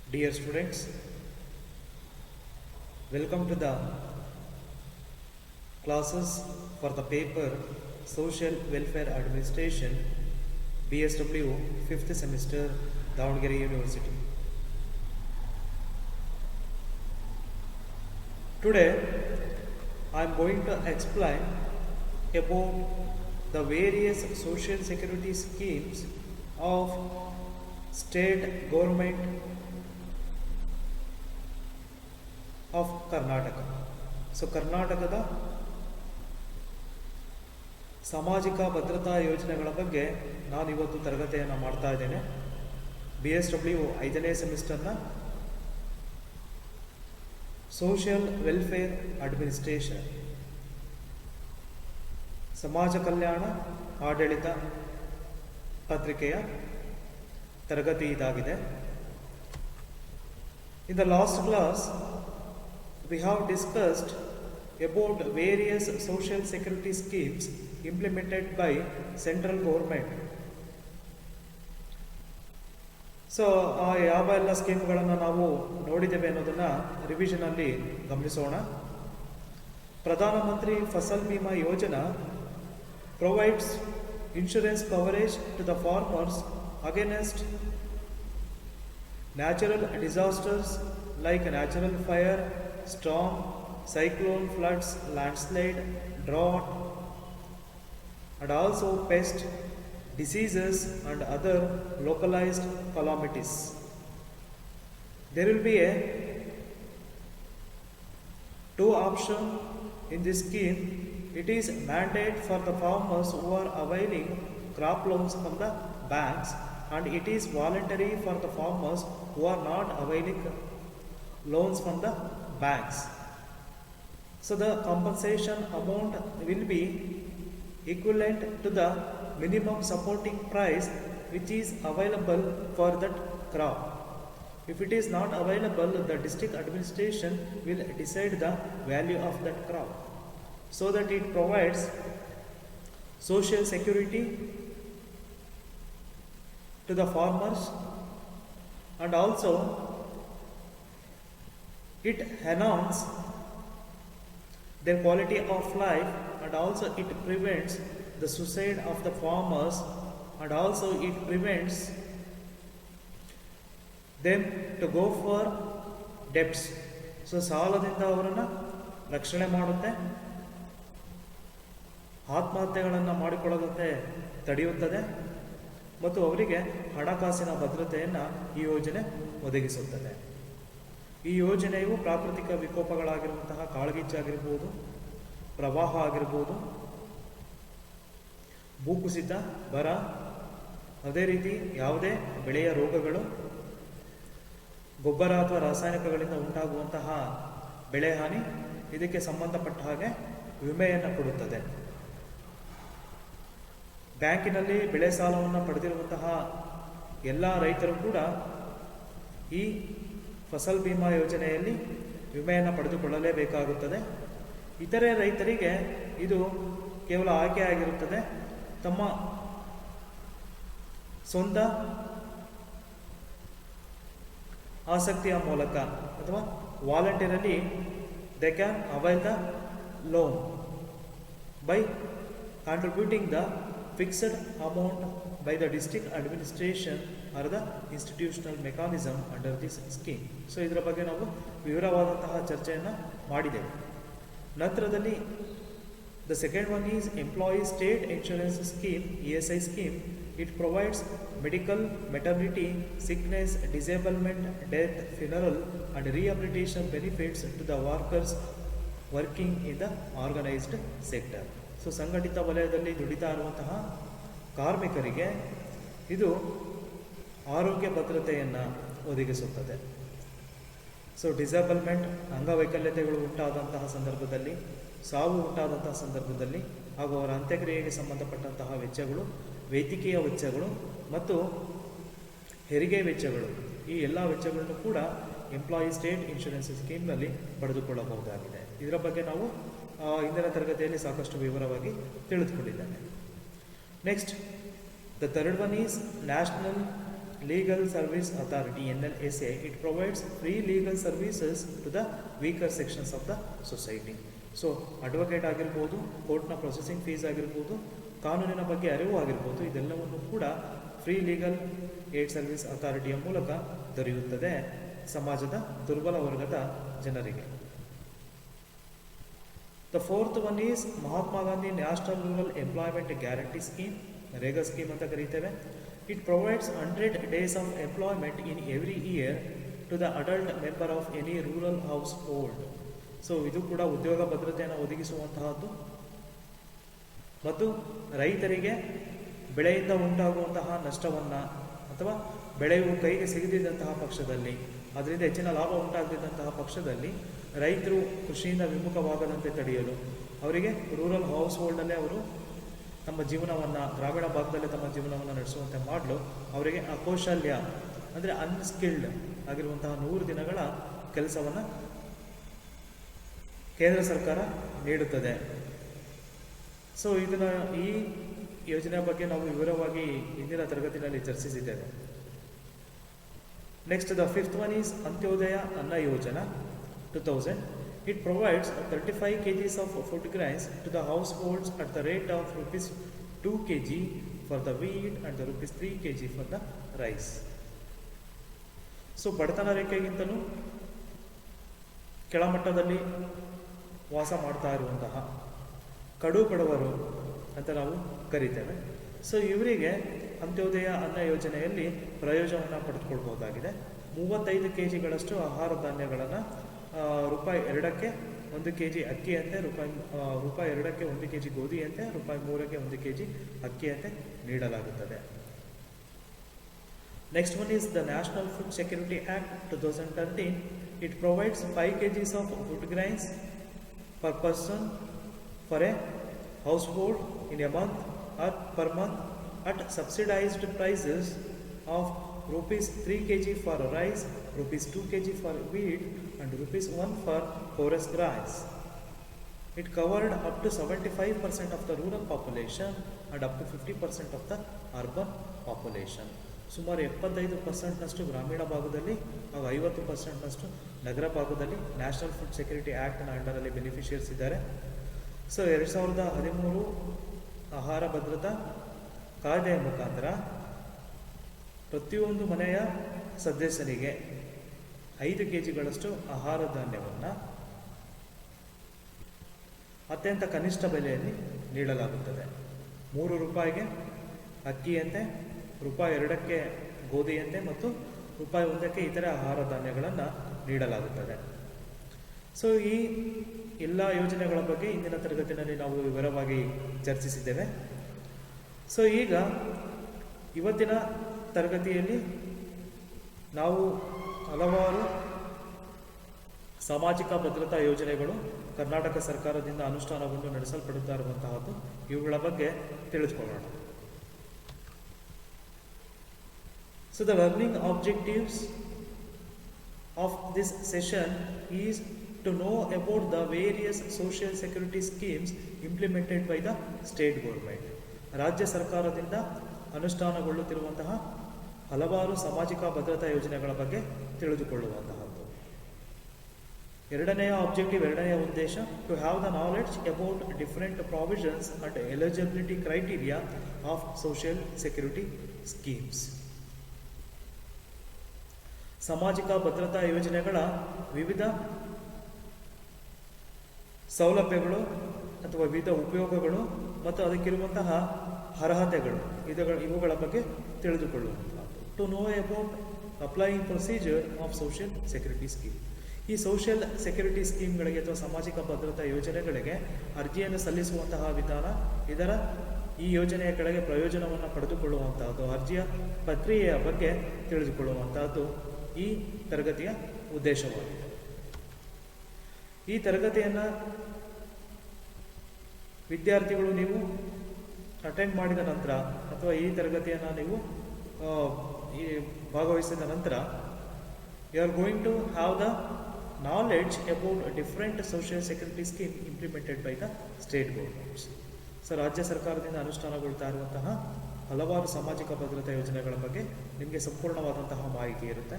Dear students, welcome to the classes for the paper Social Welfare Administration BSW 5th semester Davangere University. Today I am going to explain about the various social security schemes of state government of Karnataka. So ಕರ್ನಾಟಕದ ಸಾಮಾಜಿಕ ಭದ್ರತಾ ಯೋಜನೆಗಳ ಬಗ್ಗೆ ನಾನು ಇವತ್ತು ತರಗತಿಯನ್ನು ಮಾಡ್ತಾ ಇದ್ದೇನೆ. BSW 5ನೇ ಸೆಮಿಸ್ಟರ್ನ ಸೋಷಿಯಲ್ ವೆಲ್ಫೇರ್ ಅಡ್ಮಿನಿಸ್ಟ್ರೇಷನ್, ಸಮಾಜ ಕಲ್ಯಾಣ ಆಡಳಿತ ಪತ್ರಿಕೆಯ ತರಗತಿ ಇದಾಗಿದೆ. In the last class we have discussed about various social security schemes implemented by central government. So ಯಾವ ಎಲ್ಲ ಸ್ಕೀಮ್ಗಳನ್ನು ನಾವು ನೋಡಿದ್ದೇವೆ ಅನ್ನೋದನ್ನು ರಿವಿಷನಲ್ಲಿ ಗಮನಿಸೋಣ. ಪ್ರಧಾನಮಂತ್ರಿ Fasal Bima Yojana provides insurance coverage to the farmers against natural disasters like natural fire, storm, cyclone, floods, landslide, drought, and also pest, diseases and other localized calamities. There will be a two option in this scheme. It is mandate for the farmers who are availing crop loans from the banks, and it is voluntary for the farmers who are not availing loans from the banks. So the compensation amount will be equivalent to the minimum supporting price which is available for that crop. If it is not available, the district administration will decide the value of that crop, so that it provides social security to the farmers, and also it enhances their quality of life, and also it prevents the suicide of the farmers, and also it prevents them to go for debts. So ಸಾಲದಿಂದ ಅವರನ್ನು ರಕ್ಷಣೆ ಮಾಡುತ್ತೆ, ಆತ್ಮಹತ್ಯೆಗಳನ್ನು ಮಾಡಿಕೊಳ್ಳದಂತೆ ತಡೆಯುತ್ತದೆ, ಮತ್ತು ಅವರಿಗೆ ಹಣಕಾಸಿನ ಭದ್ರತೆಯನ್ನು ಈ ಯೋಜನೆ ಒದಗಿಸುತ್ತದೆ. ಈ ಯೋಜನೆಯು ಪ್ರಾಕೃತಿಕ ವಿಕೋಪಗಳಾಗಿರುವಂತಹ ಕಾಳ್ಗಿಚ್ಚಾಗಿರ್ಬೋದು, ಪ್ರವಾಹ ಆಗಿರ್ಬೋದು, ಭೂಕುಸಿತ, ಬರ, ಅದೇ ರೀತಿ ಯಾವುದೇ ಬೆಳೆಯ ರೋಗಗಳು, ಗೊಬ್ಬರ ಅಥವಾ ರಾಸಾಯನಿಕಗಳಿಂದ ಉಂಟಾಗುವಂತಹ ಬೆಳೆ ಹಾನಿ, ಇದಕ್ಕೆ ಸಂಬಂಧಪಟ್ಟ ಹಾಗೆ ವಿಮೆಯನ್ನು ಕೊಡುತ್ತದೆ. ಬ್ಯಾಂಕಿನಲ್ಲಿ ಬೆಳೆ ಸಾಲವನ್ನು ಪಡೆದಿರುವಂತಹ ಎಲ್ಲ ರೈತರು ಕೂಡ ಈ ಫಸಲ್ ಬಿಮಾ ಯೋಜನೆಯಲ್ಲಿ ವಿಮೆಯನ್ನು ಪಡೆದುಕೊಳ್ಳಲೇಬೇಕಾಗುತ್ತದೆ. ಇತರೆ ರೈತರಿಗೆ ಇದು ಕೇವಲ ಆಯ್ಕೆಯಾಗಿರುತ್ತದೆ. ತಮ್ಮ ಸ್ವಂತ ಆಸಕ್ತಿಯ ಮೂಲಕ ಅಥವಾ voluntarily they can avail the loan by contributing the fixed amount by the district administration or the institutional mechanism under this scheme. So ಇದರ ಬಗ್ಗೆ ನಾವು ವಿವರವಾದಂತಹ ಚರ್ಚೆಯನ್ನು ಮಾಡಿದ್ದೇವೆ. ನಂತರದಲ್ಲಿ the second one is employee state insurance scheme, ESI scheme. It provides medical, maternity, sickness, disablement, death, funeral and rehabilitation benefits to the workers working in the organized sector. So ಸಂಘಟಿತ ವಲಯದಲ್ಲಿ ದುಡಿತಾ ಇರುವಂತಹ ಕಾರ್ಮಿಕರಿಗೆ ಇದು ಆರೋಗ್ಯ ಭದ್ರತೆಯನ್ನು ಒದಗಿಸುತ್ತದೆ. ಸೊ ಡಿಸೇಬಲ್ಮೆಂಟ್, ಅಂಗವೈಕಲ್ಯತೆಗಳು ಉಂಟಾದಂತಹ ಸಂದರ್ಭದಲ್ಲಿ, ಸಾವು ಉಂಟಾದಂತಹ ಸಂದರ್ಭದಲ್ಲಿ ಹಾಗೂ ಅವರ ಅಂತ್ಯಕ್ರಿಯೆಗೆ ಸಂಬಂಧಪಟ್ಟಂತಹ ವೆಚ್ಚಗಳು, ವೈದ್ಯಕೀಯ ವೆಚ್ಚಗಳು ಮತ್ತು ಹೆರಿಗೆ ವೆಚ್ಚಗಳು, ಈ ಎಲ್ಲ ವೆಚ್ಚಗಳನ್ನು ಕೂಡ ಎಂಪ್ಲಾಯಿ ಸ್ಟೇಟ್ ಇನ್ಶೂರೆನ್ಸ್ ಸ್ಕೀಮ್ನಲ್ಲಿ ಪಡೆದುಕೊಳ್ಳಬಹುದಾಗಿದೆ. ಇದರ ಬಗ್ಗೆ ನಾವು ಇಂದಿನ ತರಗತಿಯಲ್ಲಿ ಸಾಕಷ್ಟು ವಿವರವಾಗಿ ತಿಳಿದುಕೊಂಡಿದ್ದೇನೆ. Next, the third one is national Legal Service Authority NLSA, it provides free legal services to the weaker sections of the society. So advocate ಆಗಿರ್ಬೋದು, ಕೋರ್ಟ್ನ ಪ್ರೊಸೆಸಿಂಗ್ ಫೀಸ್ ಆಗಿರ್ಬೋದು, ಕಾನೂನಿನ ಬಗ್ಗೆ ಅರಿವು ಆಗಿರ್ಬೋದು, ಇದೆಲ್ಲವನ್ನು ಕೂಡ ಫ್ರೀ ಲೀಗಲ್ ಏಡ್ ಸರ್ವಿಸ್ ಅಥಾರಿಟಿಯ ಮೂಲಕ ದೊರೆಯುತ್ತದೆ ಸಮಾಜದ ದುರ್ಬಲ ವರ್ಗದ ಜನರಿಗೆ. The fourth one is Mahatma Gandhi national rural employment guarantee scheme, Rega scheme ಅಂತ ಕರೀತೇವೆ. It provides 100 days of employment in every year to the adult member of any rural household. So ಇದು ಕೂಡ ಉದ್ಯೋಗ ಭದ್ರತೆಯನ್ನು ಒದಗಿಸುವಂತಹದ್ದು ಮತ್ತು ರೈತರಿಗೆ ಬೆಳೆಯಿಂದ ಉಂಟಾಗುವಂತಹ ನಷ್ಟವನ್ನು ಅಥವಾ ಬೆಳೆಯು ಕೈಗೆ ಸಿಗದಿದ್ದಂತಹ ಪಕ್ಷದಲ್ಲಿ, ಅದರಿಂದ ಹೆಚ್ಚಿನ ಲಾಭ ಉಂಟಾಗದಿದ್ದಂತಹ ಪಕ್ಷದಲ್ಲಿ ರೈತರು ಕೃಷಿಯಿಂದ ವಿಮುಖವಾಗದಂತೆ ತಡೆಯಲು ಅವರಿಗೆ ರೂರಲ್ ಹೌಸ್ ಹೋಲ್ಡಲ್ಲೇ ಅವರು ತಮ್ಮ ಜೀವನವನ್ನು, ಗ್ರಾಮೀಣ ಭಾಗದಲ್ಲೇ ತಮ್ಮ ಜೀವನವನ್ನು ನಡೆಸುವಂತೆ ಮಾಡಲು ಅವರಿಗೆ ಅಕೌಶಲ್ಯ ಅಂದರೆ ಅನ್ಸ್ಕಿಲ್ಡ್ ಆಗಿರುವಂತಹ 100 ದಿನಗಳ ಕೆಲಸವನ್ನು ಕೇಂದ್ರ ಸರ್ಕಾರ ನೀಡುತ್ತದೆ. ಸೊ ಇದನ್ನು, ಈ ಯೋಜನೆಯ ಬಗ್ಗೆ ನಾವು ವಿವರವಾಗಿ ಇಂದಿನ ತರಗತಿಯಲ್ಲಿ ಚರ್ಚಿಸಿದ್ದೇವೆ. Next, the fifth one is Antyodaya ಅನ್ನ ಯೋಜನಾ 2000. It provides 35 kgs of food grains to the households at the rate of rupees 2 kg for the wheat and the rupees 3 kg for the rice. So ಬಡತನ ರೇಖೆಗಿಂತಲೂ ಕೆಳಮಟ್ಟದಲ್ಲಿ ವಾಸ ಮಾಡ್ತಾ ಇರುವಂತಹ ಕಡು ಬಡವರು ಅಂತ ನಾವು ಕರಿತೇವೆ. ಸೊ ಇವರಿಗೆ ಅಂತ್ಯೋದಯ ಅನ್ನ ಯೋಜನೆಯಲ್ಲಿ ಪ್ರಯೋಜನವನ್ನು ಪಡೆದುಕೊಳ್ಬಹುದಾಗಿದೆ. 35 kgಗಳಷ್ಟು ಆಹಾರ ಧಾನ್ಯಗಳನ್ನು ರೂಪಾಯಿ 2ಕ್ಕೆ 1 kg ಅಕ್ಕಿಯಂತೆ, ರೂಪಾಯಿ 2ಕ್ಕೆ 1 kg ಗೋಧಿಯಂತೆ, ರೂಪಾಯಿ 3ಕ್ಕೆ 1 kg ಅಕ್ಕಿಯಂತೆ ನೀಡಲಾಗುತ್ತದೆ. Next one is the national food security act 2013. It provides 5 kgs of food grains per person for a household in a month or per month at subsidized prices of rupees 3 kg for rice, rupees 2 kg for wheat and rupees 1 for forest grains. It covered up to 75% of the rural population and up to 50% of the urban population. ಸುಮಾರು 75% ಗ್ರಾಮೀಣ ಭಾಗದಲ್ಲಿ ಹಾಗೂ 50% ನಗರ ಭಾಗದಲ್ಲಿ national food security ಆ್ಯಕ್ಟ್ನ ಅಂಡರಲ್ಲಿ beneficiaries ಇದ್ದಾರೆ. So 2013 ಆಹಾರ ಭದ್ರತಾ ಕಾಯ್ದೆಯ ಮುಖಾಂತರ ಪ್ರತಿಯೊಂದು ಮನೆಯ ಸದಸ್ಯನಿಗೆ 5 kgಗಳಷ್ಟು ಆಹಾರ ಧಾನ್ಯವನ್ನು ಅತ್ಯಂತ ಕನಿಷ್ಠ ಬೆಲೆಯಲ್ಲಿ ನೀಡಲಾಗುತ್ತದೆ. 3 ರೂಪಾಯಿಗೆ ಅಕ್ಕಿಯಂತೆ, ರೂಪಾಯಿ 2ಕ್ಕೆ ಗೋಧಿಯಂತೆ ಮತ್ತು ರೂಪಾಯಿ 1ಕ್ಕೆ ಇತರೆ ಆಹಾರ ಧಾನ್ಯಗಳನ್ನು ನೀಡಲಾಗುತ್ತದೆ. ಸೊ ಈ ಎಲ್ಲ ಯೋಜನೆಗಳ ಬಗ್ಗೆ ಇಂದಿನ ತರಗತಿಯಲ್ಲಿ ನಾವು ವಿವರವಾಗಿ ಚರ್ಚಿಸಿದ್ದೇವೆ. ಸೊ ಈಗ ಇವತ್ತಿನ ತರಗತಿಯಲ್ಲಿ ನಾವು ಹಲವಾರು ಸಾಮಾಜಿಕ ಭದ್ರತಾ ಯೋಜನೆಗಳು ಕರ್ನಾಟಕ ಸರ್ಕಾರದಿಂದ ಅನುಷ್ಠಾನಗೊಂಡು ನಡೆಸಲ್ಪಡುತ್ತಾ ಇರುವಂತಹದ್ದು, ಇವುಗಳ ಬಗ್ಗೆ ತಿಳಿದುಕೊಳ್ಳೋಣ. So the learning objectives of this session is to know about the various social security schemes implemented by the state government. ರಾಜ್ಯ ಸರ್ಕಾರದಿಂದ ಅನುಷ್ಠಾನಗೊಳ್ಳುತ್ತಿರುವಂತಹ ಹಲವಾರು ಸಾಮಾಜಿಕ ಭದ್ರತಾ ಯೋಜನೆಗಳ ಬಗ್ಗೆ ತಿಳಿದುಕೊಳ್ಳುವಂತಹದ್ದು. ಎರಡನೆಯ ಆಬ್ಜೆಕ್ಟಿವ್, ಎರಡನೆಯ ಉದ್ದೇಶ, to have the knowledge about different provisions and eligibility criteria of social security schemes. ಸಾಮಾಜಿಕ ಭದ್ರತಾ ಯೋಜನೆಗಳ ವಿವಿಧ ಸೌಲಭ್ಯಗಳು ಅಥವಾ ವಿವಿಧ ಉಪಯೋಗಗಳು ಮತ್ತು ಅದಕ್ಕಿರುವಂತಹ ಅರ್ಹತೆಗಳು, ಇವುಗಳ ಬಗ್ಗೆ ತಿಳಿದುಕೊಳ್ಳುವಂತಹದ್ದು. To know about applying procedure of social security scheme. ಈ ಸೋಷಿಯಲ್ ಸೆಕ್ಯೂರಿಟಿ ಸ್ಕೀಮ್ಗಳಿಗೆ ಅಥವಾ ಸಾಮಾಜಿಕ ಭದ್ರತಾ ಯೋಜನೆಗಳಿಗೆ ಅರ್ಜಿಯನ್ನು ಸಲ್ಲಿಸುವಂತಹ ವಿಧಾನ, ಈ ಯೋಜನೆಯ ಕೆಳಗೆ ಪ್ರಯೋಜನವನ್ನು ಪಡೆದುಕೊಳ್ಳುವಂತಹದ್ದು, ಅರ್ಜಿಯ ಪ್ರಕ್ರಿಯೆಯ ಬಗ್ಗೆ ತಿಳಿದುಕೊಳ್ಳುವಂತಹದ್ದು ಈ ತರಗತಿಯ ಉದ್ದೇಶವಾಗಿದೆ. ಈ ತರಗತಿಯನ್ನು ವಿದ್ಯಾರ್ಥಿಗಳು ನೀವು ಅಟೆಂಡ್ ಮಾಡಿದ ನಂತರ ಅಥವಾ ಈ ತರಗತಿಯನ್ನು ನೀವು ಭಾಗವಹಿಸಿದ ನಂತರ you are going to have the knowledge about different social security scheme implemented by the state governments. So ರಾಜ್ಯ ಸರ್ಕಾರದಿಂದ ಅನುಷ್ಠಾನಗೊಳ್ತಾ ಇರುವಂತಹ ಹಲವಾರು ಸಾಮಾಜಿಕ ಭದ್ರತಾ ಯೋಜನೆಗಳ ಬಗ್ಗೆ ನಿಮಗೆ ಸಂಪೂರ್ಣವಾದಂತಹ ಮಾಹಿತಿ ಇರುತ್ತೆ.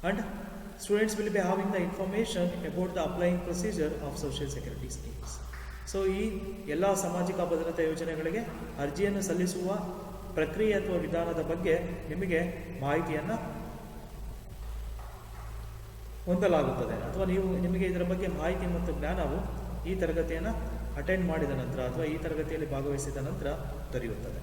And students will be having the information about the applying procedure of social security schemes. So ಈ ಎಲ್ಲ ಸಾಮಾಜಿಕ ಭದ್ರತಾ ಯೋಜನೆಗಳಿಗೆ ಅರ್ಜಿಯನ್ನು ಸಲ್ಲಿಸುವ ಪ್ರಕ್ರಿಯೆ ಅಥವಾ ವಿಧಾನದ ಬಗ್ಗೆ ನಿಮಗೆ ಮಾಹಿತಿಯನ್ನು ಹೊಂದಲಾಗುತ್ತದೆ, ಅಥವಾ ನಿಮಗೆ ಇದರ ಬಗ್ಗೆ ಮಾಹಿತಿ ಮತ್ತು ಜ್ಞಾನವು ಈ ತರಗತಿಯನ್ನು ಅಟೆಂಡ್ ಮಾಡಿದ ನಂತರ ಅಥವಾ ಈ ತರಗತಿಯಲ್ಲಿ ಭಾಗವಹಿಸಿದ ನಂತರ ದೊರೆಯುತ್ತದೆ.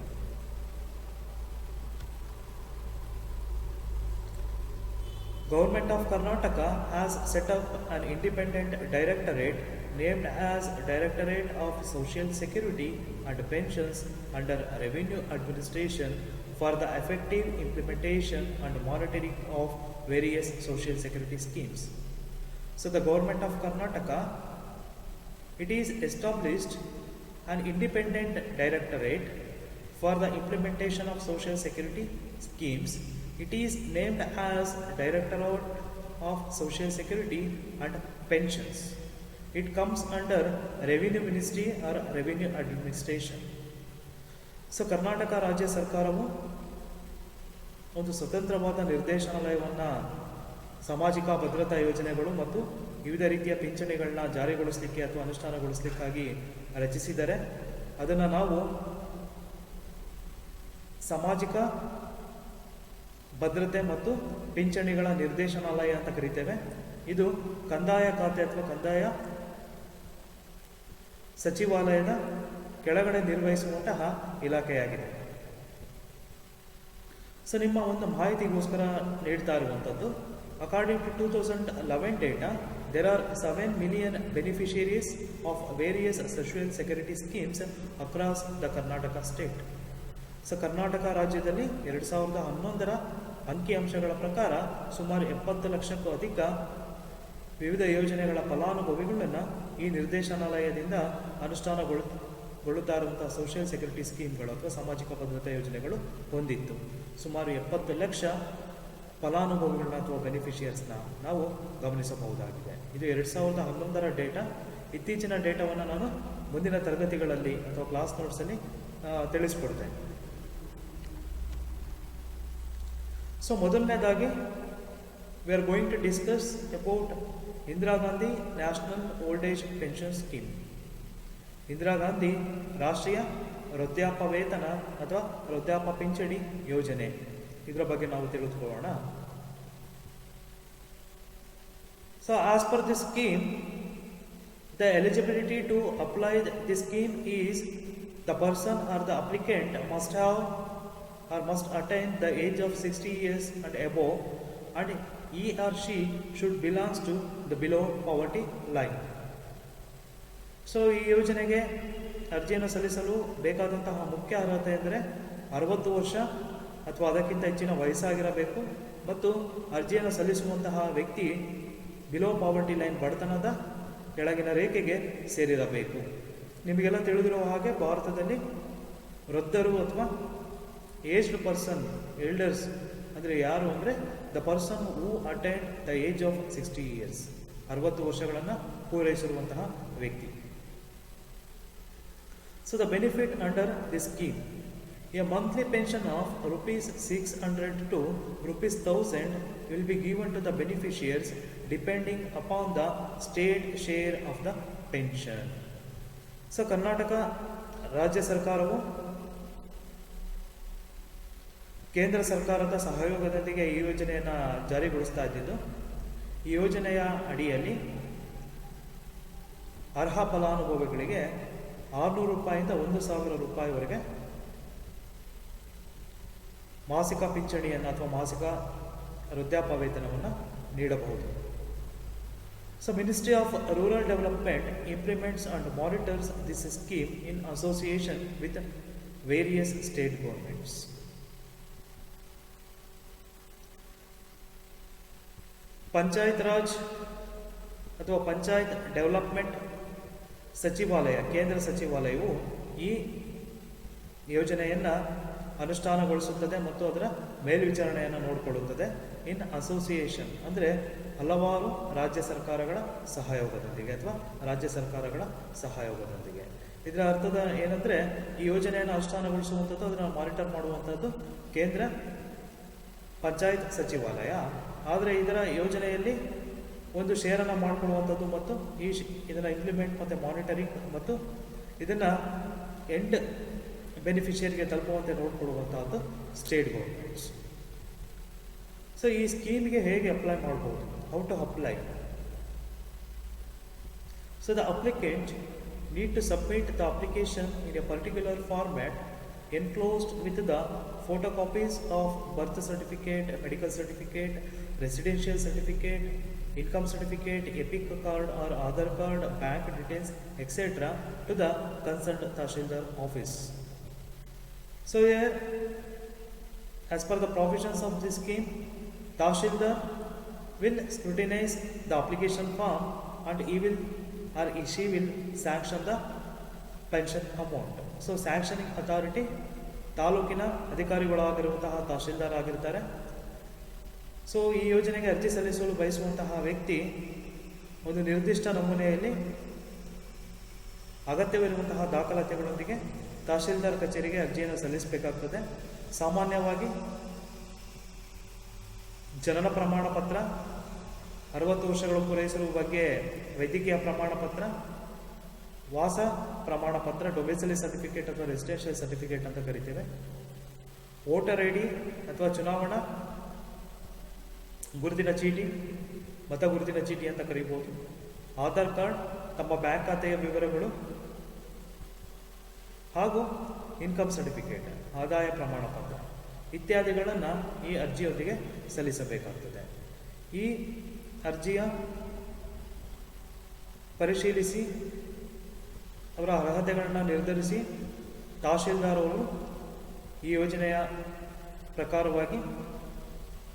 Government of Karnataka has set up an independent directorate named as Directorate of Social Security and Pensions under Revenue Administration for the effective implementation and monitoring of various social security schemes. So the Government of Karnataka, it is established an independent directorate for the implementation of social security schemes. It is named as Directorate of Social Security and Pensions. It comes under Revenue Ministry or Revenue Administration. So Karnataka ರಾಜ್ಯ ಸರ್ಕಾರವು ಒಂದು ಸ್ವತಂತ್ರವಾದ ನಿರ್ದೇಶನಾಲಯವನ್ನು ಸಾಮಾಜಿಕ ಭದ್ರತಾ ಯೋಜನೆಗಳು ಮತ್ತು ವಿವಿಧ ರೀತಿಯ ಪಿಂಚಣಿಗಳನ್ನ ಜಾರಿಗೊಳಿಸಲಿಕ್ಕೆ ಅಥವಾ ಅನುಷ್ಠಾನಗೊಳಿಸಲಿಕ್ಕಾಗಿ ರಚಿಸಿದರೆ ಅದನ್ನು ನಾವು ಸಾಮಾಜಿಕ ಭದ್ರತೆ ಮತ್ತು ಪಿಂಚಣಿಗಳ ನಿರ್ದೇಶನಾಲಯ ಅಂತ ಕರೀತೇವೆ. ಇದು ಕಂದಾಯ ಖಾತೆ ಅಥವಾ ಕಂದಾಯ ಸಚಿವಾಲಯದ ಕೆಳಗಡೆ ನಿರ್ವಹಿಸುವಂತಹ ಇಲಾಖೆಯಾಗಿದೆ. ಸೊ ನಿಮ್ಮ ಒಂದು ಮಾಹಿತಿಗೋಸ್ಕರ ನೀಡ್ತಾ ಇರುವಂಥದ್ದು, according to 2011 data, there are 7 million beneficiaries of various social security schemes across the Karnataka state. So Karnataka ರಾಜ್ಯದಲ್ಲಿ 2011ರ ಅಂಕಿಅಂಶಗಳ ಪ್ರಕಾರ ಸುಮಾರು 70 ಲಕ್ಷಕ್ಕೂ ಅಧಿಕ ವಿವಿಧ ಯೋಜನೆಗಳ ಫಲಾನುಭವಿಗಳನ್ನು ಈ ನಿರ್ದೇಶನಾಲಯದಿಂದ ಅನುಷ್ಠಾನಗೊಳ್ಳುತ್ತಾ ಇರುವಂತಹ ಸೋಷಿಯಲ್ ಸೆಕ್ಯೂರಿಟಿ ಸ್ಕೀಮ್ಗಳು ಅಥವಾ ಸಾಮಾಜಿಕ ಭದ್ರತಾ ಯೋಜನೆಗಳು ಹೊಂದಿತ್ತು. ಸುಮಾರು 70 ಲಕ್ಷ ಫಲಾನುಭವಿಗಳನ್ನ ಅಥವಾ ಬೆನಿಫಿಷಿಯರ್ಸ್ನ ನಾವು ಗಮನಿಸಬಹುದಾಗಿದೆ. ಇದು 2011ರ ಡೇಟಾ. ಇತ್ತೀಚಿನ ಡೇಟಾವನ್ನು ನಾನು ಮುಂದಿನ ತರಗತಿಗಳಲ್ಲಿ ಅಥವಾ ಕ್ಲಾಸ್ ನೋಟ್ಸಲ್ಲಿ ತಿಳಿಸ್ಕೊಡ್ತೇನೆ. ಸೊ ಮೊದಲನೇದಾಗಿ we are going to discuss about Indira Gandhi national old age pension scheme. Indira Gandhi ರಾಷ್ಟ್ರೀಯ ವೃದ್ಧಾಪ್ಯ ವೇತನ ಅಥವಾ ವೃದ್ಧಾಪ್ಯ ಪಿಂಚಣಿ ಯೋಜನೆ, ಇದರ ಬಗ್ಗೆ ನಾವು ತಿಳಿದುಕೊಳ್ಳೋಣ. So as per the scheme, the eligibility to apply the scheme is the person or the applicant must have or must attain the age of 60 years and above, and he or she should belongs to the below poverty line. So ಈ ಯೋಜನೆಗೆ ಅರ್ಜಿಯನ್ನು ಸಲ್ಲಿಸಲು ಬೇಕಾದಂತಹ ಮುಖ್ಯ ಅರ್ಹತೆ ಅಂದರೆ 60 ವರ್ಷ ಅಥವಾ ಅದಕ್ಕಿಂತ ಹೆಚ್ಚಿನ ವಯಸ್ಸಾಗಿರಬೇಕು ಮತ್ತು ಅರ್ಜಿಯನ್ನು ಸಲ್ಲಿಸುವಂತಹ ವ್ಯಕ್ತಿ ಬಿಲೋ ಪಾವರ್ಟಿ ಲೈನ್, ಬಡತನದ ಕೆಳಗಿನ ರೇಖೆಗೆ ಸೇರಿರಬೇಕು. ನಿಮಗೆಲ್ಲ ತಿಳಿದಿರುವ ಹಾಗೆ ಭಾರತದಲ್ಲಿ ವೃದ್ಧರು ಅಥವಾ ಏಜ್ಡ್ ಪರ್ಸನ್, ಎಲ್ಡರ್ಸ್ ಅಂದರೆ ಯಾರು ಅಂದರೆ the person who attain the age of 60 years, 60 ವರ್ಷಗಳನ್ನು ಪೂರೈಸಿರುವಂತಹ ವ್ಯಕ್ತಿ. So the benefit under this scheme, A monthly pension of ₹600 to ₹1000 will be given to the beneficiaries depending upon the state share of the pension. So Karnataka ರಾಜ್ಯ ಸರ್ಕಾರವು ಕೇಂದ್ರ ಸರ್ಕಾರದ ಸಹಯೋಗದೊಂದಿಗೆ ಈ ಯೋಜನೆಯನ್ನು ಜಾರಿಗೊಳಿಸ್ತಾ ಇದ್ದಿದ್ದು, ಈ ಯೋಜನೆಯ ಅಡಿಯಲ್ಲಿ ಅರ್ಹ ಫಲಾನುಭವಿಗಳಿಗೆ ₹600 ₹1,000ವರೆಗೆ ಮಾಸಿಕ ಪಿಂಚಣಿಯನ್ನು ಅಥವಾ ಮಾಸಿಕ ವೃದ್ಧಾಪ್ಯ ವೇತನವನ್ನು ನೀಡಬಹುದು. So ministry of rural development implements and monitors this scheme in association with various state governments. Panchayat Raj ಅಥವಾ ಪಂಚಾಯತ್ ಡೆವಲಪ್ಮೆಂಟ್ ಸಚಿವಾಲಯ, ಕೇಂದ್ರ ಸಚಿವಾಲಯವು ಈ ಯೋಜನೆಯನ್ನು ಅನುಷ್ಠಾನಗೊಳಿಸುತ್ತದೆ ಮತ್ತು ಅದರ ಮೇಲ್ವಿಚಾರಣೆಯನ್ನು ನೋಡಿಕೊಳ್ಳುತ್ತದೆ. ಇನ್ ಅಸೋಸಿಯೇಷನ್ ಅಂದರೆ ಹಲವಾರು ರಾಜ್ಯ ಸರ್ಕಾರಗಳ ಸಹಯೋಗದೊಂದಿಗೆ ಅಥವಾ ರಾಜ್ಯ ಸರ್ಕಾರಗಳ ಸಹಯೋಗದೊಂದಿಗೆ. ಇದರ ಅರ್ಥದ ಏನಂದರೆ ಈ ಯೋಜನೆಯನ್ನು ಅನುಷ್ಠಾನಗೊಳಿಸುವಂಥದ್ದು, ಅದನ್ನು ಮಾನಿಟರ್ ಮಾಡುವಂಥದ್ದು ಕೇಂದ್ರ ಪಂಚಾಯತ್ ಸಚಿವಾಲಯ. ಆದರೆ ಇದರ ಯೋಜನೆಯಲ್ಲಿ ಒಂದು ಶೇರನ್ನು ಮಾಡಿಕೊಳ್ಳುವಂಥದ್ದು ಮತ್ತು ಇದನ್ನು ಇಂಪ್ಲಿಮೆಂಟ್ ಮತ್ತು ಮಾನಿಟರಿಂಗ್ ಮತ್ತು ಇದನ್ನು ಎಂಡ್ ಬೆನಿಫಿಷಿಯರಿಗೆ ತಲುಪುವಂತೆ ನೋಡಿಕೊಳ್ಳುವಂತಹದ್ದು ಸ್ಟೇಟ್ ಗೌರ್ಮೆಂಟ್ಸ್. ಸೊ ಈ ಸ್ಕೀಮ್ಗೆ ಹೇಗೆ ಅಪ್ಲೈ ಮಾಡ್ಬೋದು, how to apply? So the applicant need to submit the application in a particular format enclosed with the photocopies of birth certificate, medical certificate, residential certificate, income certificate, EPIC card or Aadhaar card, bank details, etc. to the concerned Tahsildar office. So here, as per the provisions of this scheme, Tahsildar will scrutinize the application form and he will or she will sanction the pension amount. So sanctioning authority ತಾಲೂಕಿನ ಅಧಿಕಾರಿಗಳಾಗಿರುವಂತಹ ತಹಶೀಲ್ದಾರ್ ಆಗಿರ್ತಾರೆ. So ಈ ಯೋಜನೆಗೆ ಅರ್ಜಿ ಸಲ್ಲಿಸಲು ಬಯಸುವಂತಹ ವ್ಯಕ್ತಿ ಒಂದು ನಿರ್ದಿಷ್ಟ ನಮೂನೆಯಲ್ಲಿ ಅಗತ್ಯವಿರುವಂತಹ ದಾಖಲಾತಿಗಳೊಂದಿಗೆ ತಹಶೀಲ್ದಾರ್ ಕಚೇರಿಗೆ ಅರ್ಜಿಯನ್ನು ಸಲ್ಲಿಸಬೇಕಾಗ್ತದೆ. ಸಾಮಾನ್ಯವಾಗಿ ಜನನ ಪ್ರಮಾಣ ಪತ್ರ, 60 ವರ್ಷಗಳು ಪೂರೈಸಿರುವ ಬಗ್ಗೆ ವೈದ್ಯಕೀಯ ಪ್ರಮಾಣ ಪತ್ರ, ವಾಸ ಪ್ರಮಾಣ ಪತ್ರ, ಡೊಮಿಸೈಲ್ ಸರ್ಟಿಫಿಕೇಟ್ ಅಥವಾ ರೆಸಿಡೆನ್ಷಿಯಲ್ ಸರ್ಟಿಫಿಕೇಟ್ ಅಂತ ಕರಿತೇವೆ, ವೋಟರ್ ಐ ಡಿ ಅಥವಾ ಚುನಾವಣಾ ಗುರುತಿನ ಚೀಟಿ, ಮತ ಗುರುತಿನ ಚೀಟಿ ಅಂತ ಕರೀಬೋದು, ಆಧಾರ್ ಕಾರ್ಡ್, ತಮ್ಮ ಬ್ಯಾಂಕ್ ಖಾತೆಯ ವಿವರಗಳು ಹಾಗೂ ಇನ್ಕಮ್ ಸರ್ಟಿಫಿಕೇಟ್, ಆದಾಯ ಪ್ರಮಾಣ ಪತ್ರ ಇತ್ಯಾದಿಗಳನ್ನು ಈ ಅರ್ಜಿಯೊಂದಿಗೆ ಸಲ್ಲಿಸಬೇಕಾಗ್ತದೆ. ಈ ಅರ್ಜಿಯ ಪರಿಶೀಲಿಸಿ ಅವರ ಅರ್ಹತೆಗಳನ್ನು ನಿರ್ಧರಿಸಿ ತಹಶೀಲ್ದಾರ್ ಅವರು ಈ ಯೋಜನೆಯ ಪ್ರಕಾರವಾಗಿ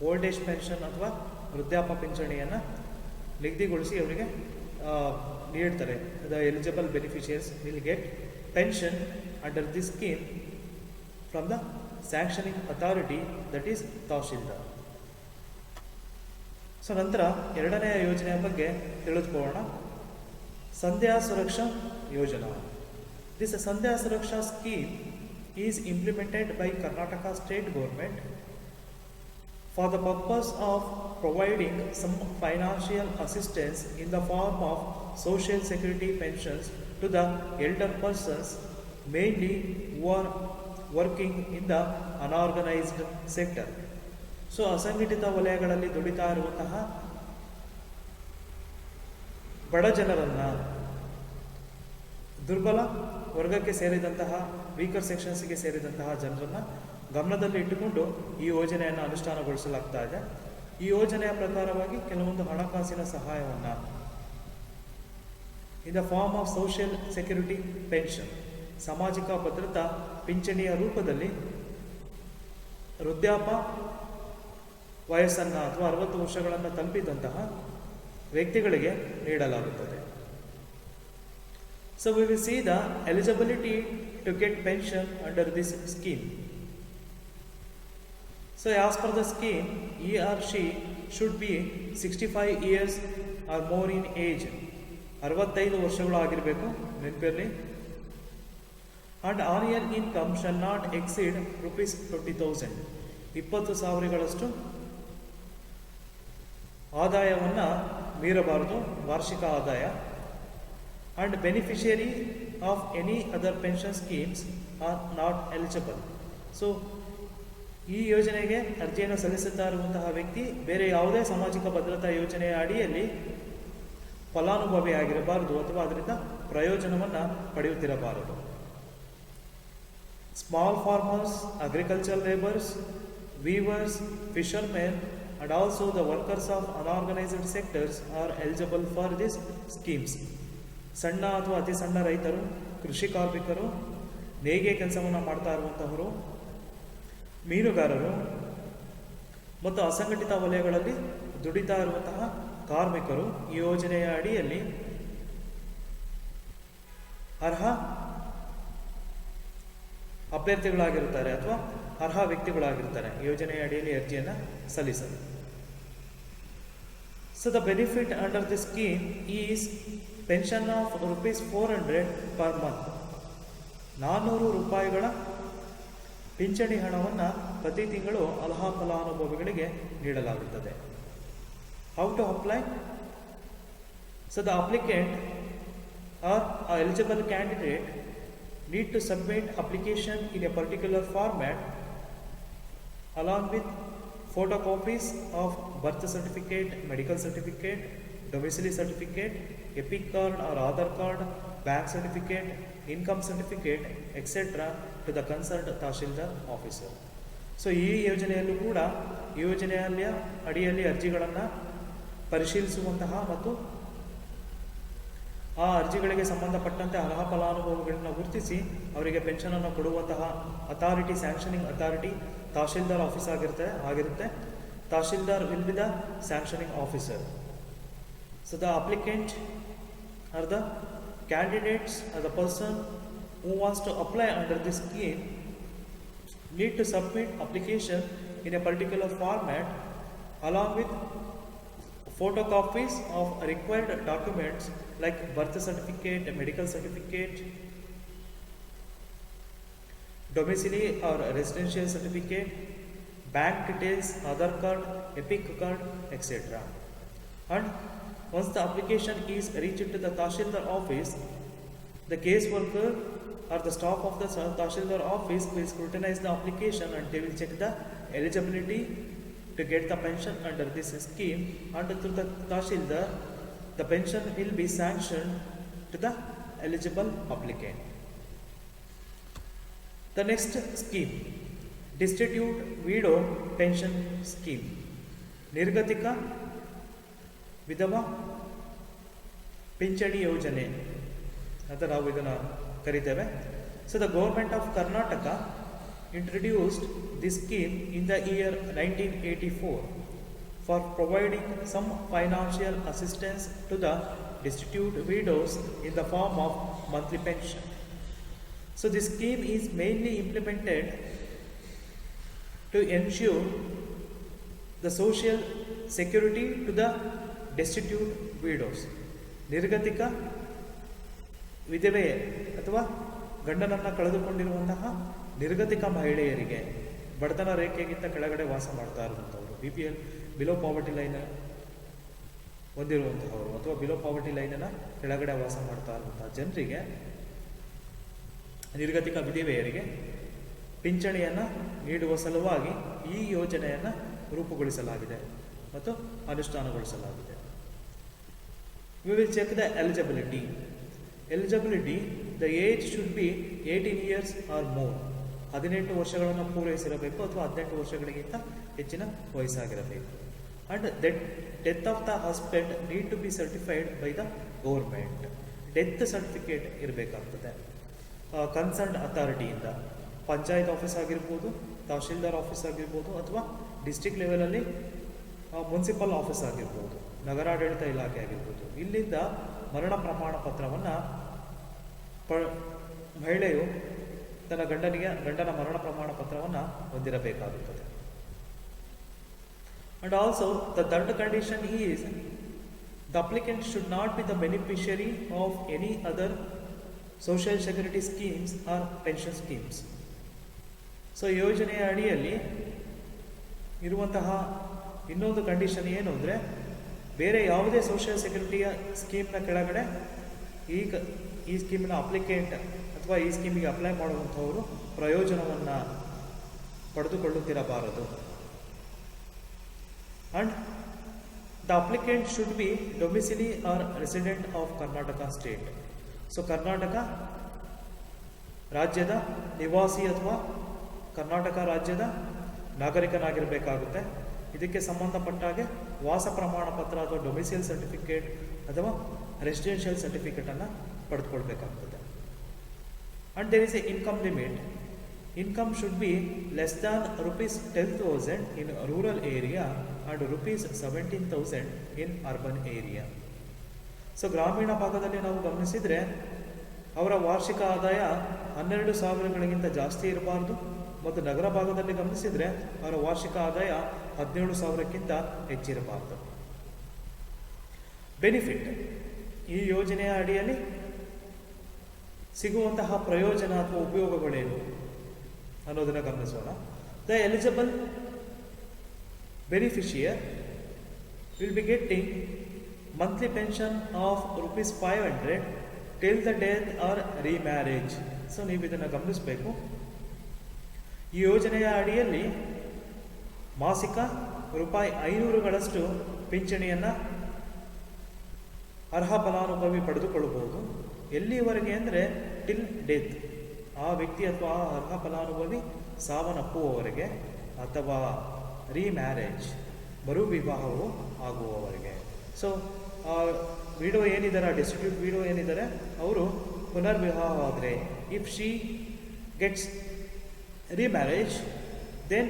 ಓಲ್ಡ್ ಏಜ್ ಪೆನ್ಷನ್ ಅಥವಾ ವೃದ್ಧಾಪ್ಯ ಪಿಂಚಣಿಯನ್ನು ನಿಗದಿಗೊಳಿಸಿ ಅವರಿಗೆ ನೀಡ್ತಾರೆ. The eligible beneficiaries will get pension under this scheme from the sanctioning authority, that is tahsildar. So ನಂತರ ಎರಡನೆಯ ಯೋಜನೆಯ ಬಗ್ಗೆ ತಿಳಿದುಕೊಳ್ಳೋಣ. Sandhya Suraksha Yojana. This Sandhya Suraksha scheme is implemented by Karnataka state government for the purpose of providing some financial assistance in the form of social security pensions to the elder persons mainly who are working in the unorganised sector. So ಅಸಂಘಟಿತ ವಲಯಗಳಲ್ಲಿ ದುಡಿತಾ ಇರುವಂತಹ ಬಡ ಜನರನ್ನು, ದುರ್ಬಲ ವರ್ಗಕ್ಕೆ ಸೇರಿದಂತಹ weaker ಸೆಕ್ಷನ್ಸ್ಗೆ ಸೇರಿದಂತಹ ಜನರನ್ನು ಗಮನದಲ್ಲಿ ಇಟ್ಟುಕೊಂಡು ಈ ಯೋಜನೆಯನ್ನು ಅನುಷ್ಠಾನಗೊಳಿಸಲಾಗ್ತಾ ಇದೆ. ಈ ಯೋಜನೆಯ ಪ್ರಕಾರವಾಗಿ ಕೆಲವೊಂದು ಹಣಕಾಸಿನ ಸಹಾಯವನ್ನು in the form of social security pension, ಸಾಮಾಜಿಕ ಭದ್ರತಾ ಪಿಂಚಣಿಯ ರೂಪದಲ್ಲಿ ವೃದ್ಧಾಪ್ಯ ವಯಸ್ಸನ್ನು ಅಥವಾ 60 ವರ್ಷಗಳನ್ನು ತಲುಪಿದಂತಹ ವ್ಯಕ್ತಿಗಳಿಗೆ ನೀಡಲಾಗುತ್ತದೆ. So we will see the eligibility to get pension under this scheme. So as per the scheme, he or she should be 65 years or more in age. 65 ವರ್ಷಗಳು ಆಗಿರಬೇಕು, ನೆನಪಿರಲಿ. And annual income shall not exceed rupees 20,000. 20,000ಗಳಷ್ಟು ಆದಾಯವನ್ನು ಮೀರಬಾರದು, ವಾರ್ಷಿಕ ಆದಾಯ. And beneficiary of any other pension schemes R not eligible. So ಈ ಯೋಜನೆಗೆ ಅರ್ಜಿಯನ್ನು ಸಲ್ಲಿಸುತ್ತಾ ಇರುವಂತಹ ವ್ಯಕ್ತಿ ಬೇರೆ ಯಾವುದೇ ಸಾಮಾಜಿಕ ಭದ್ರತಾ ಯೋಜನೆಯ ಅಡಿಯಲ್ಲಿ ಫಲಾನುಭವಿಯಾಗಿರಬಾರದು ಅಥವಾ ಅದರಿಂದ ಪ್ರಯೋಜನವನ್ನು ಪಡೆಯುತ್ತಿರಬಾರದು. Small farmers, agriculture labours, weavers, fishermen and also the workers of unorganized sectors are eligible for these schemes. ಸಣ್ಣ ಅಥವಾ ಅತಿ ಸಣ್ಣ ರೈತರು, ಕೃಷಿ ಕಾರ್ಮಿಕರು, ನೇಯ್ಗೆ ಕೆಲಸವನ್ನು ಮಾಡ್ತಾ ಇರುವಂತಹವರು, ಮೀನುಗಾರರು ಮತ್ತು ಅಸಂಘಟಿತ ವಲಯಗಳಲ್ಲಿ ದುಡಿತಾ ಇರುವಂತಹ ಕಾರ್ಮಿಕರು ಈ ಯೋಜನೆಯ ಅಡಿಯಲ್ಲಿ ಅರ್ಹ ಅಭ್ಯರ್ಥಿಗಳಾಗಿರುತ್ತಾರೆ ಅಥವಾ ಅರ್ಹ ವ್ಯಕ್ತಿಗಳಾಗಿರ್ತಾರೆ ಯೋಜನೆಯ ಅಡಿಯಲ್ಲಿ ಅರ್ಜಿಯನ್ನು ಸಲ್ಲಿಸಲು. So the benefit under the scheme is pension of rupees 400 per month. 400 ರೂಪಾಯಿಗಳ ಪಿಂಚಣಿ ಹಣವನ್ನು ಪ್ರತಿ ತಿಂಗಳು ಅರ್ಹ ಫಲಾನುಭವಿಗಳಿಗೆ ನೀಡಲಾಗುತ್ತದೆ. How to apply? So the applicant or eligible candidate need to submit application in a particular format along with photocopies of birth certificate, medical certificate, domicile certificate, epic card or Aadhaar card, bank certificate, income certificate, etc. to the concerned Tahsildar officer. So ಈ ಯೋಜನೆಯಲ್ಲೂ ಕೂಡ ಈ ಯೋಜನೆಯ ಅಡಿಯಲ್ಲಿ ಅರ್ಜಿಗಳನ್ನು ಪರಿಶೀಲಿಸುವಂತಹ ಮತ್ತು ಆ ಅರ್ಜಿಗಳಿಗೆ ಸಂಬಂಧಪಟ್ಟಂತೆ ಅರ್ಹ ಫಲಾನುಭವಿಗಳನ್ನು ಗುರುತಿಸಿ ಅವರಿಗೆ ಪೆನ್ಷನನ್ನು ಕೊಡುವಂತಹ authority, sanctioning authority tahsildar office ಆಗಿರುತ್ತೆ. Tahsildar will be the sanctioning officer. So the applicant or the candidates or the person who wants to apply under this scheme need to submit application in a particular format along with photocopies of required documents like birth certificate, medical certificate, domicile or residential certificate, bank details, Aadhaar card, epic card, etc. And once the application is reached to the Tahsildar office, the caseworker or the staff of the Tahsildar office will scrutinize the application and they will check the eligibility to get the pension under this scheme, and through the Tahsildar the pension will be sanctioned to the eligible applicant. The next scheme, destitute widow pension scheme. ನಿರ್ಗತಿಕ ವಿಧವಾ ಪಿಂಚಣಿ ಯೋಜನೆ ಅಂತ ನಾವು ಇದನ್ನು ಕರಿತೇವೆ. So the government of Karnataka introduced this scheme in the year 1984 for providing some financial assistance to the destitute widows in the form of monthly pension. So this scheme is mainly implemented to ensure the social security to the destitute widows. ನಿರ್ಗತಿಕ ವಿಧವೆ ಅಥವಾ ಗಂಡನನ್ನು ಕಳೆದುಕೊಂಡಿರುವಂತಹ ನಿರ್ಗತಿಕ ಮಹಿಳೆಯರಿಗೆ, ಬಡತನ ರೇಖೆಗಿಂತ ಕೆಳಗಡೆ ವಾಸ ಮಾಡ್ತಾ ಇರುವಂಥವರು, BPL below poverty line ಹೊಂದಿರುವಂತಹವರು ಅಥವಾ ಬಿಲೋ ಪಾವರ್ಟಿ ಲೈನಿನ ಕೆಳಗಡೆ ವಾಸ ಮಾಡ್ತಾ ಇರುವಂತಹ ಜನರಿಗೆ, ನಿರ್ಗತಿಕ ವಿಧವೆಯರಿಗೆ ಪಿಂಚಣಿಯನ್ನು ನೀಡುವ ಸಲುವಾಗಿ ಈ ಯೋಜನೆಯನ್ನು ರೂಪುಗೊಳಿಸಲಾಗಿದೆ ಮತ್ತು ಅನುಷ್ಠಾನಗೊಳಿಸಲಾಗಿದೆ. We will check the eligibility. The age should be 18 years or more. 18 ವರ್ಷಗಳನ್ನು ಪೂರೈಸಿರಬೇಕು ಅಥವಾ 18 ವರ್ಷಗಳಿಗಿಂತ ಹೆಚ್ಚಿನ ವಯಸ್ಸಾಗಿರಬೇಕು. And the death of the husband need to be certified by the government. Death certificate ಇರಬೇಕಾಗ್ತದೆ ಕನ್ಸರ್ನ್ ಅಥಾರಿಟಿಯಿಂದ. ಪಂಚಾಯತ್ ಆಫೀಸ್ ಆಗಿರ್ಬೋದು, ತಹಶೀಲ್ದಾರ್ ಆಫೀಸ್ ಆಗಿರ್ಬೋದು, ಅಥವಾ ಡಿಸ್ಟ್ರಿಕ್ಟ್ ಲೆವೆಲಲ್ಲಿ municipal office ಆಗಿರ್ಬೋದು, ನಗರಾಡಳಿತ ಇಲಾಖೆ ಆಗಿರ್ಬೋದು. ಇಲ್ಲಿಂದ ಮರಣ ಪ್ರಮಾಣ ಪತ್ರವನ್ನು ಮಹಿಳೆಯು ತನ್ನ ಗಂಡನ ಮರಣ ಪ್ರಮಾಣ ಪತ್ರವನ್ನು ಹೊಂದಿರಬೇಕಾಗುತ್ತದೆ. And also the third condition is the applicant should not be the beneficiary of any other social security schemes or pension schemes. So ಯೋಜನೆಯ ಅಡಿಯಲ್ಲಿ ಇರುವಂತಹ ಇನ್ನೊಂದು ಕಂಡೀಷನ್ ಏನು ಅಂದರೆ, ಬೇರೆ ಯಾವುದೇ ಸೋಷಿಯಲ್ ಸೆಕ್ಯೂರಿಟಿಯ ಸ್ಕೀಮ್ನ ಕೆಳಗಡೆ ಈ ಸ್ಕೀಮಿನ ಅಪ್ಲಿಕೆಂಟ್ ಅಥವಾ ಈ ಸ್ಕೀಮಿಗೆ ಅಪ್ಲೈ ಮಾಡುವಂಥವರು ಪ್ರಯೋಜನವನ್ನು ಪಡೆದುಕೊಳ್ಳುತ್ತಿರಬಾರದು. And the applicant should be domicile or resident of Karnataka state. So Karnataka ರಾಜ್ಯದ ನಿವಾಸಿ ಅಥವಾ ಕರ್ನಾಟಕ ರಾಜ್ಯದ ನಾಗರಿಕನಾಗಿರಬೇಕಾಗುತ್ತೆ. ಇದಕ್ಕೆ ಸಂಬಂಧಪಟ್ಟಾಗೆ ವಾಸ ಪ್ರಮಾಣ ಪತ್ರ ಅಥವಾ ಡೊಮಿಸೈಲ್ ಸರ್ಟಿಫಿಕೇಟ್ ಅಥವಾ ರೆಸಿಡೆನ್ಷಿಯಲ್ ಸರ್ಟಿಫಿಕೇಟನ್ನು ಪಡೆದುಕೊಳ್ಬೇಕಾಗ್ತದೆ. And there is a income limit. Income should be less than rupees 10,000 in rural area and rupees 17,000 in urban area. So ಗ್ರಾಮೀಣ ಭಾಗದಲ್ಲಿ ನಾವು ಗಮನಿಸಿದರೆ ಅವರ ವಾರ್ಷಿಕ ಆದಾಯ 12,000ಗಳಿಗಿಂತ ಜಾಸ್ತಿ ಇರಬಾರ್ದು, ಮತ್ತು ನಗರ ಭಾಗದಲ್ಲಿ ಗಮನಿಸಿದರೆ ಅವರ ವಾರ್ಷಿಕ ಆದಾಯ 17,000ಕ್ಕಿಂತ ಹೆಚ್ಚಿರಬಾರ್ದು. ಬೆನಿಫಿಟ್, ಈ ಯೋಜನೆಯ ಅಡಿಯಲ್ಲಿ ಸಿಗುವಂತಹ ಪ್ರಯೋಜನ ಅಥವಾ ಉಪಯೋಗಗಳೇನು ಅನ್ನೋದನ್ನು ಗಮನಿಸೋಣ. The eligible beneficiary will be getting monthly pension of ₹500 till the death or remarriage. So ನೀವು ಇದನ್ನು ಗಮನಿಸಬೇಕು. ಈ ಯೋಜನೆಯ ಅಡಿಯಲ್ಲಿ ಮಾಸಿಕ ₹500ಗಳಷ್ಟು ಪಿಂಚಣಿಯನ್ನು ಅರ್ಹ ಫಲಾನುಭವಿ ಪಡೆದುಕೊಳ್ಳಬಹುದು. ಎಲ್ಲಿವರೆಗೆ ಅಂದರೆ ಟಿಲ್ ಡೆತ್, ಆ ವ್ಯಕ್ತಿ ಅಥವಾ ಆ ಅರ್ಹ ಫಲಾನುಭವಿ ಸಾವನ್ನಪ್ಪುವವರೆಗೆ ಅಥವಾ ರೀಮ್ಯಾರೇಜ್, ಮರು ವಿವಾಹವು ಆಗುವವರೆಗೆ. ಸೊ ವಿಡೋ ಏನಿದ್ದಾರೆ, ಡೆಸ್ಟಿಟ್ಯೂಟ್ ವಿಡೋ ಏನಿದ್ದಾರೆ, ಅವರು ಪುನರ್ವಿವಾಹ ಆದರೆ, if she gets remarriage, then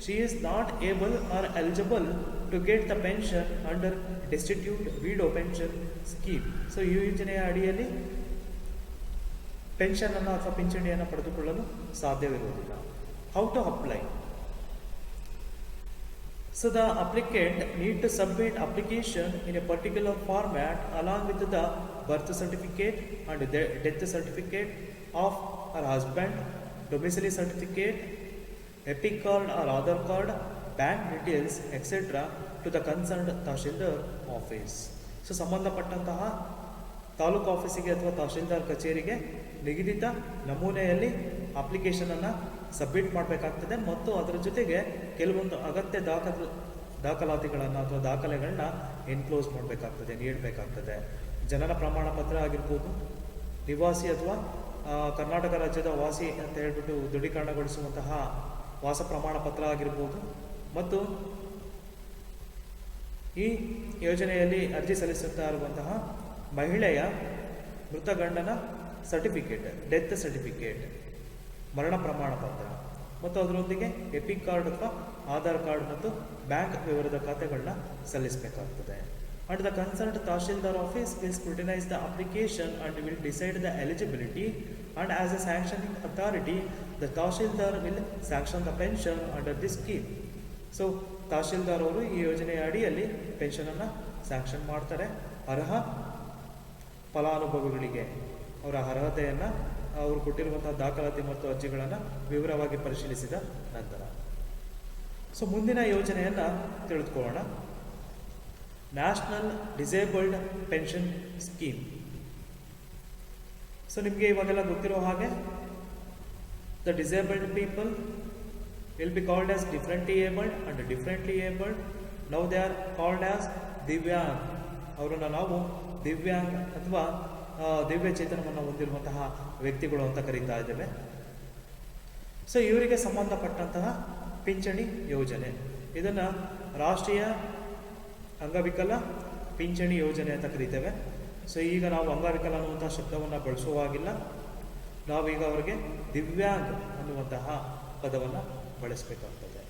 she is not able or eligible to get the pension under destitute widow pension scheme. So ಈ ಯೋಜನೆಯ ಅಡಿಯಲ್ಲಿ ಪೆನ್ಷನ್ ಅನ್ನು ಅಥವಾ ಪಿಂಚಣಿಯನ್ನು ಪಡೆದುಕೊಳ್ಳಲು ಸಾಧ್ಯವಿರುವುದಿಲ್ಲ. How to apply? So the applicant need to submit application in a particular format along with the birth certificate and the death certificate of her husband, domicile certificate, epic card or Aadhaar card, bank details, etc. to the concerned tahsildar office. So ಸಂಬಂಧಪಟ್ಟಂತಹ ತಾಲೂಕು ಆಫೀಸಿಗೆ ಅಥವಾ ತಹಶೀಲ್ದಾರ್ ಕಚೇರಿಗೆ ನಿಗದಿತ ನಮೂನೆಯಲ್ಲಿ ಅಪ್ಲಿಕೇಶನನ್ನು submit ಮಾಡಬೇಕಾಗ್ತದೆ ಮತ್ತು ಅದರ ಜೊತೆಗೆ ಕೆಲವೊಂದು ಅಗತ್ಯ ದಾಖಲಾತಿಗಳನ್ನು ಅಥವಾ ದಾಖಲೆಗಳನ್ನ ಎನ್ಕ್ಲೋಸ್ ಮಾಡಬೇಕಾಗ್ತದೆ, ನೀಡಬೇಕಾಗ್ತದೆ. ಜನನ ಪ್ರಮಾಣ ಪತ್ರ ಆಗಿರ್ಬೋದು, ನಿವಾಸಿ ಅಥವಾ ಕರ್ನಾಟಕ ರಾಜ್ಯದ ವಾಸಿ ಅಂತ ಹೇಳ್ಬಿಟ್ಟು ದೃಢೀಕರಣಗೊಳಿಸುವಂತಹ ವಾಸ ಪ್ರಮಾಣ ಪತ್ರ ಆಗಿರ್ಬೋದು, ಮತ್ತು ಈ ಯೋಜನೆಯಲ್ಲಿ ಅರ್ಜಿ ಸಲ್ಲಿಸುತ್ತಾ ಇರುವಂತಹ ಮಹಿಳೆಯ ಮೃತ ಗಂಡನ ಸರ್ಟಿಫಿಕೇಟ್, ಡೆತ್ ಸರ್ಟಿಫಿಕೇಟ್, ಮರಣ ಪ್ರಮಾಣ ಪತ್ರ ಮತ್ತು ಅದರೊಂದಿಗೆ ಎಪಿಕ್ ಕಾರ್ಡ್ ಅಥವಾ ಆಧಾರ್ ಕಾರ್ಡ್ ಮತ್ತು ಬ್ಯಾಂಕ್ ವಿವರದ ಖಾತೆಗಳನ್ನ ಸಲ್ಲಿಸಬೇಕಾಗ್ತದೆ. And the concerned Tahsildar office will scrutinize the application and will decide the eligibility, and as a sanctioning authority, the Tahsildar will sanction the pension under this scheme. So Tahsildar ಅವರು ಈ ಯೋಜನೆಯ ಅಡಿಯಲ್ಲಿ pension ಅನ್ನು sanction ಮಾಡ್ತಾರೆ ಅರ್ಹ ಫಲಾನುಭವಿಗಳಿಗೆ. ಅವರ ಅರ್ಹತೆಯನ್ನು, ಅವರು ಕೊಟ್ಟಿರುವಂತಹ ದಾಖಲಾತಿ ಮತ್ತು ಅರ್ಜಿಗಳನ್ನು ವಿವರವಾಗಿ ಪರಿಶೀಲಿಸಿದ ನಂತರ. ಸೊ ಮುಂದಿನ ಯೋಜನೆಯನ್ನು ತಿಳಿದುಕೊಳ್ಳೋಣ. National disabled pension scheme. So ನಿಮಗೆ ಇವಾಗೆಲ್ಲ ಗೊತ್ತಿರೋ ಹಾಗೆ the disabled people will be called as differently abled and differently abled. Now they are called as Divyang. ಅವರನ್ನು ನಾವು ದಿವ್ಯಾಂಗ್ ಅಥವಾ ದಿವ್ಯ ಚೇತನವನ್ನು ಹೊಂದಿರುವಂತಹ ವ್ಯಕ್ತಿಗಳು ಅಂತ ಕರೀತಾ ಇದ್ದೇವೆ. ಸೊ ಇವರಿಗೆ ಸಂಬಂಧಪಟ್ಟಂತಹ ಪಿಂಚಣಿ ಯೋಜನೆ, ಇದನ್ನು ರಾಷ್ಟ್ರೀಯ ಅಂಗವಿಕಲ ಪಿಂಚಣಿ ಯೋಜನೆ ಅಂತ ಕರೀತೇವೆ. ಸೊ ಈಗ ನಾವು ಅಂಗವಿಕಲ ಅನ್ನುವಂತಹ ಶಬ್ದವನ್ನು ಬಳಸುವಾಗಿಲ್ಲ, ನಾವೀಗ ಅವರಿಗೆ ದಿವ್ಯಾಂಗ್ ಅನ್ನುವಂತಹ ಪದವನ್ನು ಬಳಸಬೇಕಾಗ್ತದೆ.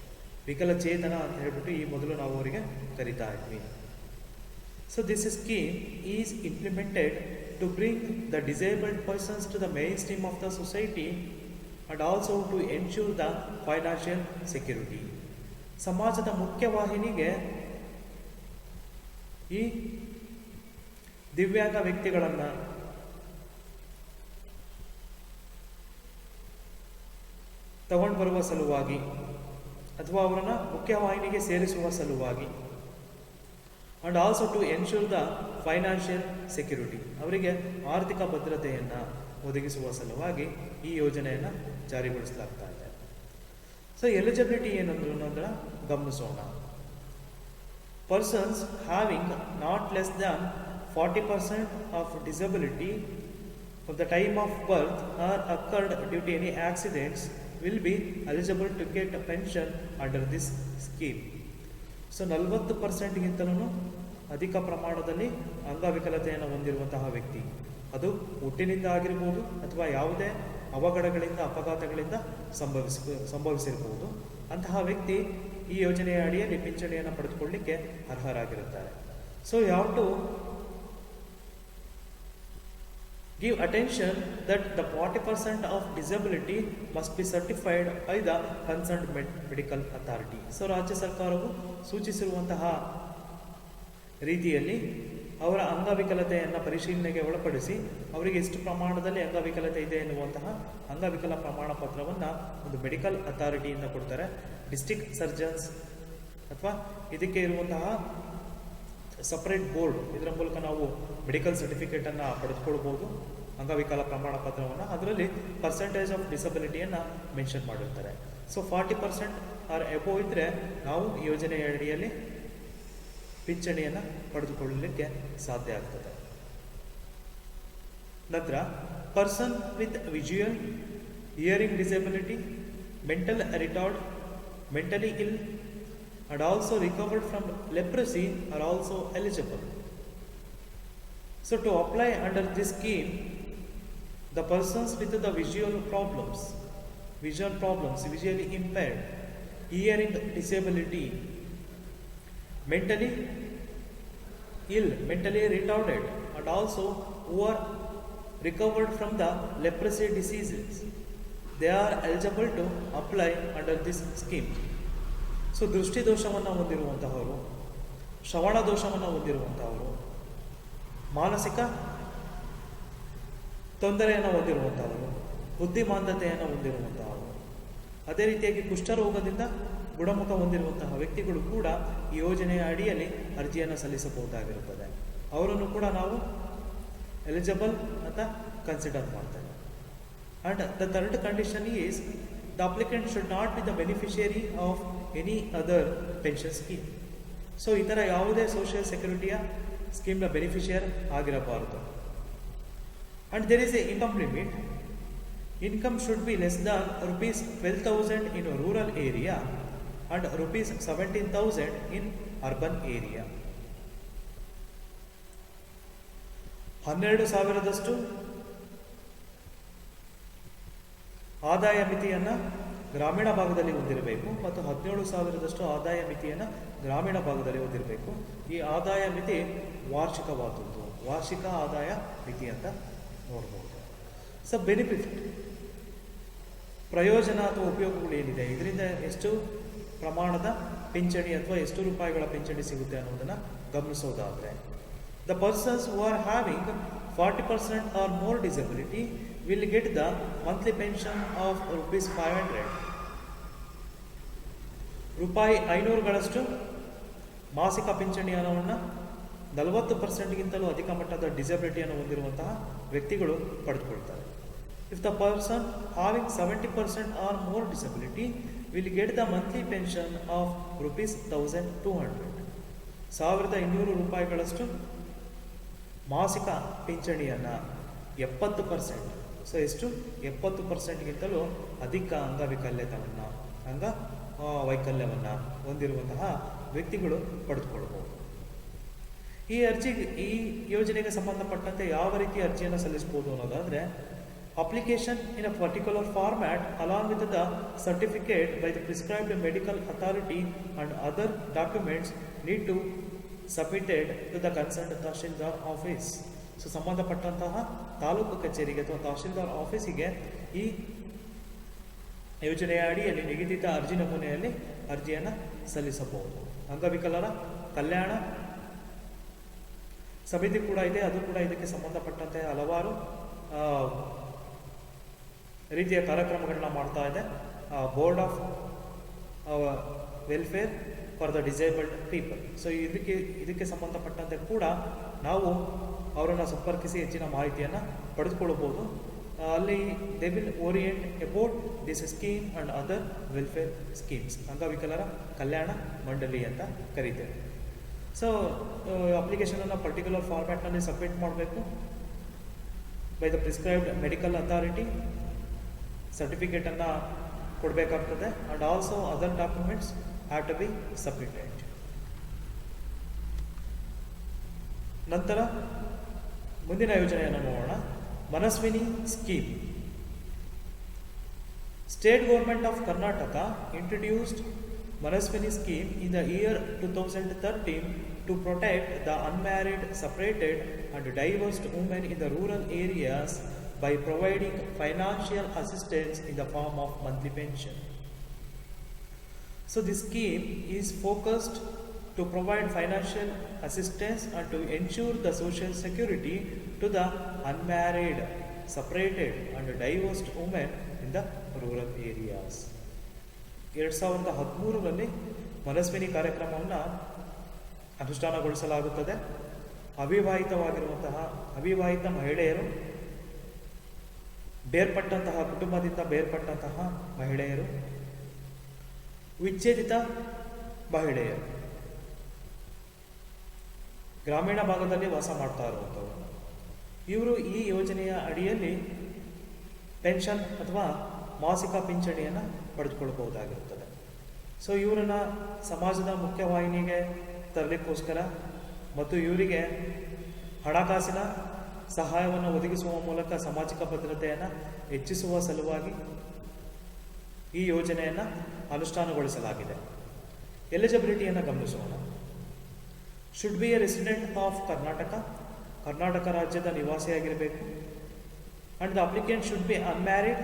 ವಿಕಲಚೇತನ ಅಂತ ಹೇಳ್ಬಿಟ್ಟು ಈ ಮೊದಲು ನಾವು ಅವರಿಗೆ ಕರಿತಾ ಇದ್ವಿ. So this scheme is implemented to bring the disabled persons to the mainstream of the society and also to ensure the financial security. ಸಮಾಜದ ಮುಖ್ಯವಾಹಿನಿಗೆ ಈ ದಿವ್ಯಾಂಗ ವ್ಯಕ್ತಿಗಳನ್ನು ತಗೊಂಡು ಬರುವ ಸಲುವಾಗಿ ಅಥವಾ ಅವರನ್ನು ಮುಖ್ಯವಾಹಿನಿಗೆ ಸೇರಿಸುವ ಸಲುವಾಗಿ, and also to ensure the financial security, ಅವರಿಗೆ ಆರ್ಥಿಕ ಭದ್ರತೆಯನ್ನು ಒದಗಿಸುವ ಸಲುವಾಗಿ ಈ ಯೋಜನೆಯನ್ನು ಜಾರಿಗೊಳಿಸಲಾಗ್ತಾ ಇದೆ. ಸೊ ಎಲಿಜಿಬಿಲಿಟಿ ಏನಂದ್ರು ಅಂದ್ರೆ ಗಮನಿಸೋಣ. Persons having not less than 40% of disability from the time of birth or occurred due to any accidents will be eligible to get a pension under this scheme. So 40%ಗಿಂತಲೂ ಅಧಿಕ ಪ್ರಮಾಣದಲ್ಲಿ ಅಂಗವಿಕಲತೆಯನ್ನು ಹೊಂದಿರುವಂತಹ ವ್ಯಕ್ತಿ, ಅದು ಹುಟ್ಟಿನಿಂದ ಆಗಿರ್ಬೋದು ಅಥವಾ ಯಾವುದೇ ಅವಘಡಗಳಿಂದ ಅಪಘಾತಗಳಿಂದ ಸಂಭವಿಸಿರ್ಬೋದು, ಅಂತಹ ವ್ಯಕ್ತಿ ಈ ಯೋಜನೆಯ ಅಡಿಯಲ್ಲಿ ಪಿಂಚಣಿಯನ್ನು ಪಡೆದುಕೊಳ್ಳಲಿಕ್ಕೆ ಅರ್ಹರಾಗಿರುತ್ತಾರೆ. So you have to give attention that the 40% of disability must be certified by the concerned medical authority. So ರಾಜ್ಯ ಸರ್ಕಾರವು ಸೂಚಿಸಿರುವಂತಹ ರೀತಿಯಲ್ಲಿ ಅವರ ಅಂಗವಿಕಲತೆಯನ್ನು ಪರಿಶೀಲನೆಗೆ ಒಳಪಡಿಸಿ ಅವರಿಗೆ ಎಷ್ಟು ಪ್ರಮಾಣದಲ್ಲಿ ಅಂಗವಿಕಲತೆ ಇದೆ ಎನ್ನುವಂತಹ ಅಂಗವಿಕಲ ಪ್ರಮಾಣ ಪತ್ರವನ್ನು ಒಂದು ಮೆಡಿಕಲ್ ಅಥಾರಿಟಿಯಿಂದ ಕೊಡ್ತಾರೆ. ಡಿಸ್ಟ್ರಿಕ್ಟ್ ಸರ್ಜನ್ಸ್ ಅಥವಾ ಇದಕ್ಕೆ ಇರುವಂತಹ ಸಪರೇಟ್ ಬೋರ್ಡ್, ಇದರ ಮೂಲಕ ನಾವು ಮೆಡಿಕಲ್ ಸರ್ಟಿಫಿಕೇಟನ್ನು ಪಡೆದುಕೊಳ್ಬೋದು. ಅಂಗವಿಕಲ ಪ್ರಮಾಣ ಪತ್ರವನ್ನು ಅದರಲ್ಲಿ ಪರ್ಸೆಂಟೇಜ್ ಆಫ್ ಡಿಸಬಿಲಿಟಿಯನ್ನು ಮೆನ್ಷನ್ ಮಾಡಿರ್ತಾರೆ. ಸೊ 40% ಆರ್ ಎಬೋ ಇದ್ದರೆ ನಾವು ಯೋಜನೆಯ ಅಡಿಯಲ್ಲಿ ಪಿಂಚಣಿಯನ್ನು ಪಡೆದುಕೊಳ್ಳಲಿಕ್ಕೆ ಸಾಧ್ಯ ಆಗ್ತದೆ. ನಂತರ person with visual, hearing disability, mental retard, mentally ಇಲ್ and also recovered from leprosy are also eligible. So to apply under this scheme, the persons with the visual problems, visually impaired, hearing disability, mentally ill, mentally retarded, and also who are recovered from the leprosy diseases, they are eligible to apply under this scheme. So ದೃಷ್ಟಿದೋಷವನ್ನು ಹೊಂದಿರುವಂತಹವರು, ಶ್ರವಣ ದೋಷವನ್ನು ಹೊಂದಿರುವಂತಹವರು, ಮಾನಸಿಕ ತೊಂದರೆಯನ್ನು ಹೊಂದಿರುವಂತಹವರು, ಬುದ್ಧಿಮಾಂದ್ಯತೆಯನ್ನು ಹೊಂದಿರುವಂತಹವರು, ಅದೇ ರೀತಿಯಾಗಿ ಕುಷ್ಠರೋಗದಿಂದ ಗುಣಮುಖ ಹೊಂದಿರುವಂತಹ ವ್ಯಕ್ತಿಗಳು ಕೂಡ ಈ ಯೋಜನೆಯ ಅಡಿಯಲ್ಲಿ ಅರ್ಜಿಯನ್ನು ಸಲ್ಲಿಸಬಹುದಾಗಿರುತ್ತದೆ. ಅವರನ್ನು ಕೂಡ ನಾವು ಎಲಿಜಿಬಲ್ ಅಂತ ಕನ್ಸಿಡರ್ ಮಾಡ್ತೇವೆ. And the third condition is the applicant should not be the beneficiary of any other pension scheme. So ಈ ಥರ ಯಾವುದೇ ಸೋಷಿಯಲ್ ಸೆಕ್ಯೂರಿಟಿಯ ಸ್ಕೀಮ್ನ ಬೆನಿಫಿಷಿಯರ್ ಆಗಿರಬಾರದು. And there is a income limit. Income should be less than ₹12,000 in rural area and ₹17,000 in urban area. 12,000 ಆದಾಯ ಮಿತಿಯನ್ನು ಗ್ರಾಮೀಣ ಭಾಗದಲ್ಲಿ ಹೊಂದಿರಬೇಕು ಮತ್ತು 17,000 ಆದಾಯ ಮಿತಿಯನ್ನು ಗ್ರಾಮೀಣ ಭಾಗದಲ್ಲಿ ಹೊಂದಿರಬೇಕು. ಈ ಆದಾಯ ಮಿತಿ ವಾರ್ಷಿಕವಾದದ್ದು, ವಾರ್ಷಿಕ ಆದಾಯ ಮಿತಿ ಅಂತ ನೋಡ್ಬೋದು. ಸೊ ಬೆನಿಫಿಟ್, ಪ್ರಯೋಜನ ಅಥವಾ ಉಪಯೋಗಗಳು ಏನಿದೆ, ಇದರಿಂದ ಎಷ್ಟು ಪ್ರಮಾಣದ ಪಿಂಚಣಿ ಅಥವಾ ಎಷ್ಟು ರೂಪಾಯಿಗಳ ಪಿಂಚಣಿ ಸಿಗುತ್ತೆ ಅನ್ನೋದನ್ನು ಗಮನಿಸೋದಾದರೆ, the persons who are having 40% or more disability will get the monthly pension of ₹500. ₹500 ಮಾಸಿಕ ಪಿಂಚಣಿ ಹಣವನ್ನು 40%ಗಿಂತಲೂ ಅಧಿಕ ಮಟ್ಟದ ಡಿಸಬಿಲಿಟಿಯನ್ನು ಹೊಂದಿರುವಂತಹ ವ್ಯಕ್ತಿಗಳು ಪಡೆದುಕೊಳ್ತಾರೆ. If the person having 70% or more disability will get the monthly pension of ₹1,200. ₹1,200 ಮಾಸಿಕ ಪಿಂಚಣಿಯನ್ನು 70%, ಸೊ ಎಷ್ಟು 70%ಗಿಂತಲೂ ಅಧಿಕ ಅಂಗವೈಕಲ್ಯವನ್ನು ಹೊಂದಿರುವಂತಹ ವ್ಯಕ್ತಿಗಳು ಪಡೆದುಕೊಳ್ಳಬಹುದು. ಈ ಯೋಜನೆಗೆ ಸಂಬಂಧಪಟ್ಟಂತೆ ಯಾವ ರೀತಿ ಅರ್ಜಿಯನ್ನು ಸಲ್ಲಿಸಬಹುದು ಅನ್ನೋದಾದರೆ, application in a particular format along with the certificate by the prescribed medical authority and other documents need to submitted to the concerned tahsildar office. So ಸಂಬಂಧಪಟ್ಟಂತಹ ತಾಲೂಕು ಕಚೇರಿಗೆ ಅಥವಾ ತಹಶೀಲ್ದಾರ್ ಆಫೀಸಿಗೆ ಈ ಯೋಜನೆಯ ಅಡಿಯಲ್ಲಿ ನಿಗದಿತ ಅರ್ಜಿ ನಮೂನೆಯಲ್ಲಿ ಅರ್ಜಿಯನ್ನು ಸಲ್ಲಿಸಬಹುದು. ಅಂಗವಿಕಲರ ಕಲ್ಯಾಣ ಸಮಿತಿ ಕೂಡ ಇದೆ, ಅದು ಕೂಡ ಇದಕ್ಕೆ ಸಂಬಂಧಪಟ್ಟಂತೆ ಹಲವಾರು ರೀತಿಯ ಕಾರ್ಯಕ್ರಮಗಳನ್ನ ಮಾಡ್ತಾ ಇದೆ. Board of welfare for the disabled people. So ಇದಕ್ಕೆ ಸಂಬಂಧಪಟ್ಟಂತೆ ಕೂಡ ನಾವು ಅವರನ್ನು ಸಂಪರ್ಕಿಸಿ ಹೆಚ್ಚಿನ ಮಾಹಿತಿಯನ್ನು ಪಡೆದುಕೊಳ್ಳಬಹುದು. ಅಲ್ಲಿ they will orient about this scheme and other welfare schemes. ಅಂಗವಿಕಲರ ಕಲ್ಯಾಣ ಮಂಡಳಿ ಅಂತ ಕರೀತೇವೆ. ಸೊ ಅಪ್ಲಿಕೇಶನನ್ನು ಪರ್ಟಿಕ್ಯುಲರ್ ಫಾರ್ಮ್ಯಾಟ್ನಲ್ಲಿ ಸಬ್ಮಿಟ್ ಮಾಡಬೇಕು by the prescribed medical authority. ಸರ್ಟಿಫಿಕೇಟನ್ನು ಕೊಡಬೇಕಾಗ್ತದೆ and also other documents have to be submitted. ನಂತರ ಮುಂದಿನ ಯೋಜನೆಯನ್ನು ನೋಡೋಣ. Manaswini scheme. State government of Karnataka introduced Manaswini scheme in the year 2013 to protect the unmarried, separated and divorced women in the rural areas by providing financial assistance in the form of monthly pension. So this scheme is focused to provide financial assistance and to ensure the social security to the unmarried, separated and divorced women in the rural areas. 2013ರಲ್ಲಿ ಮನಸ್ವಿನಿ ಕಾರ್ಯಕ್ರಮವನ್ನು ಅನುಷ್ಠಾನಗೊಳಿಸಲಾಗುತ್ತದೆ. ಅವಿವಾಹಿತ ಮಹಿಳೆಯರು, ಕುಟುಂಬದಿಂದ ಬೇರ್ಪಟ್ಟಂತಹ ಮಹಿಳೆಯರು, ವಿಚ್ಛೇದಿತ ಮಹಿಳೆಯರು, ಗ್ರಾಮೀಣ ಭಾಗದಲ್ಲಿ ವಾಸ ಮಾಡ್ತಾ ಇರುವಂಥವರು, ಇವರು ಈ ಯೋಜನೆಯ ಅಡಿಯಲ್ಲಿ ಪೆನ್ಷನ್ ಅಥವಾ ಮಾಸಿಕ ಪಿಂಚಣಿಯನ್ನು ಪಡೆದುಕೊಳ್ಳಬಹುದಾಗಿರುತ್ತದೆ. ಸೊ ಇವರನ್ನು ಸಮಾಜದ ಮುಖ್ಯವಾಹಿನಿಗೆ ತರಲಿಕ್ಕೋಸ್ಕರ ಮತ್ತು ಇವರಿಗೆ ಹಣಕಾಸಿನ ಸಹಾಯವನ್ನು ಒದಗಿಸುವ ಮೂಲಕ ಸಾಮಾಜಿಕ ಭದ್ರತೆಯನ್ನು ಹೆಚ್ಚಿಸುವ ಸಲುವಾಗಿ ಈ ಯೋಜನೆಯನ್ನು ಅನುಷ್ಠಾನಗೊಳಿಸಲಾಗಿದೆ. ಎಲಿಜಿಬಿಲಿಟಿಯನ್ನು ಗಮನಿಸೋಣ. Should be a resident of Karnataka ರಾಜ್ಯದ ನಿವಾಸಿಯಾಗಿರಬೇಕು. And the applicant should be unmarried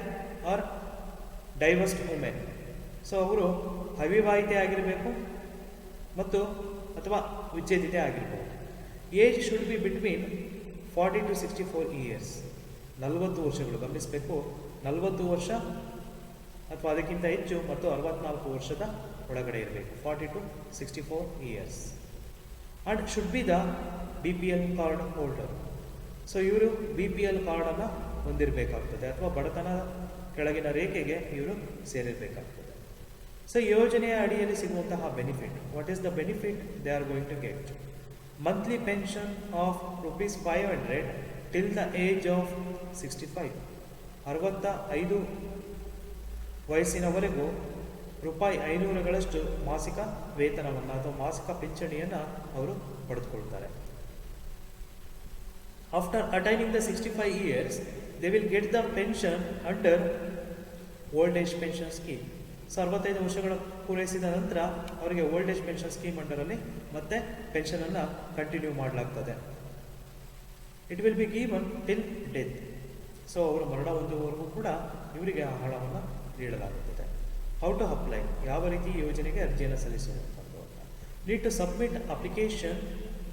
or divorced women. So ಅವರು ಅವಿವಾಹಿತೆ ಆಗಿರಬೇಕು ಮತ್ತು ಅಥವಾ ವಿಚ್ಛೇದಿತೆ ಆಗಿರಬಹುದು. Age should be between 40 to 64 years. 40 ವರ್ಷಗಳು ಗಮನಿಸಬೇಕು. 40 ವರ್ಷ ಅಥವಾ ಅದಕ್ಕಿಂತ ಹೆಚ್ಚು ಮತ್ತು 64 ವರ್ಷದ ಒಳಗಡೆ ಇರಬೇಕು. 40 to 64 years. And should be the BPL card holder. So ಇವರು BPL ಕಾರ್ಡನ್ನು ಹೊಂದಿರಬೇಕಾಗ್ತದೆ ಅಥವಾ ಬಡತನ ಕೆಳಗಿನ ರೇಖೆಗೆ ಇವರು ಸೇರಿರಬೇಕಾಗ್ತದೆ. ಸೊ ಯೋಜನೆಯ ಅಡಿಯಲ್ಲಿ ಸಿಗುವಂತಹ benefit, what is the benefit they are going to get? Monthly pension of ₹500 till the age of 65. 65 ವಯಸ್ಸಿನವರೆಗೂ ₹500ಗಳಷ್ಟು ಮಾಸಿಕ ವೇತನವನ್ನು ಅಥವಾ ಮಾಸಿಕ ಪಿಂಚಣಿಯನ್ನು ಅವರು ಪಡೆದುಕೊಳ್ತಾರೆ. After attaining the 65 years, they will get the pension under old age pension scheme. So 65 ವರ್ಷಗಳ ಪೂರೈಸಿದ ನಂತರ ಅವರಿಗೆ ಓಲ್ಡ್ ಏಜ್ ಪೆನ್ಷನ್ ಸ್ಕೀಮ್ ಅಂಡರಲ್ಲಿ ಮತ್ತೆ ಪೆನ್ಷನನ್ನು ಕಂಟಿನ್ಯೂ ಮಾಡಲಾಗ್ತದೆ. It will be given till death. So ಅವರು ಮರಣ ಹೊಂದುವವರೆಗೂ ಕೂಡ ಇವರಿಗೆ ಆ ಹಣವನ್ನು ನೀಡಲಾಗುತ್ತದೆ. ಹೌ ಟು ಅಪ್ಲೈ, ಯಾವ ರೀತಿ ಯೋಜನೆಗೆ ಅರ್ಜಿಯನ್ನು ಸಲ್ಲಿಸುವಂಥದ್ದು? Need to submit application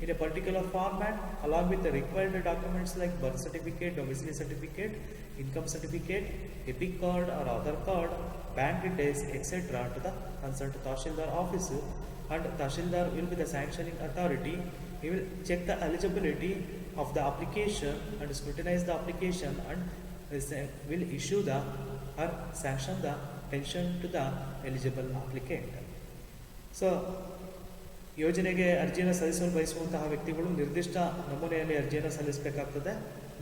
in a particular format along with the required documents like birth certificate, domicile certificate, income certificate, EPIC card or Aadhaar card, bank details, etc. to the concerned Tahsildar office, and Tahsildar will be the sanctioning authority. He will check the eligibility of the application and scrutinize the application and will issue the or sanction the pension to the eligible applicant. So ಯೋಜನೆಗೆ ಅರ್ಜಿಯನ್ನು ಸಲ್ಲಿಸಲು ಬಯಸುವಂತಹ ವ್ಯಕ್ತಿಗಳು ನಿರ್ದಿಷ್ಟ ನಮೂನೆಯಲ್ಲಿ ಅರ್ಜಿಯನ್ನು ಸಲ್ಲಿಸಬೇಕಾಗ್ತದೆ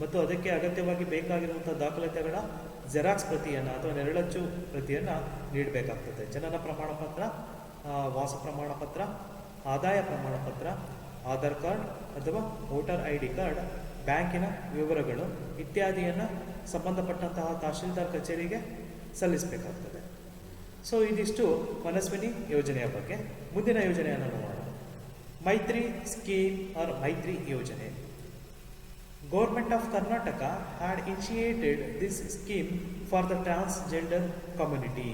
ಮತ್ತು ಅದಕ್ಕೆ ಅಗತ್ಯವಾಗಿ ಬೇಕಾಗಿರುವಂಥ ದಾಖಲಾತಿಗಳ ಜೆರಾಕ್ಸ್ ಪ್ರತಿಯನ್ನು ಅಥವಾ ನೆರಳಚ್ಚು ಪ್ರತಿಯನ್ನು ನೀಡಬೇಕಾಗ್ತದೆ. ಜನನ ಪ್ರಮಾಣ ಪತ್ರ, ವಾಸ ಪ್ರಮಾಣ ಪತ್ರ, ಆದಾಯ ಪ್ರಮಾಣ ಪತ್ರ, ಆಧಾರ್ ಕಾರ್ಡ್ ಅಥವಾ ವೋಟರ್ ID ಕಾರ್ಡ್, ಬ್ಯಾಂಕಿನ ವಿವರಗಳು ಇತ್ಯಾದಿಯನ್ನು ಸಂಬಂಧಪಟ್ಟಂತಹ ತಹಶೀಲ್ದಾರ್ ಕಚೇರಿಗೆ ಸಲ್ಲಿಸಬೇಕಾಗ್ತದೆ. ಸೊ ಇದಿಷ್ಟು ಮನಸ್ವಿನಿ ಯೋಜನೆಯ ಬಗ್ಗೆ. ಮುಂದಿನ ಯೋಜನೆಯನ್ನು ನೋಡೋಣ. ಮೈತ್ರಿ ಸ್ಕೀಮ್ ಆರ್ ಮೈತ್ರಿ ಯೋಜನೆ. Government of Karnataka had initiated this scheme for the transgender community.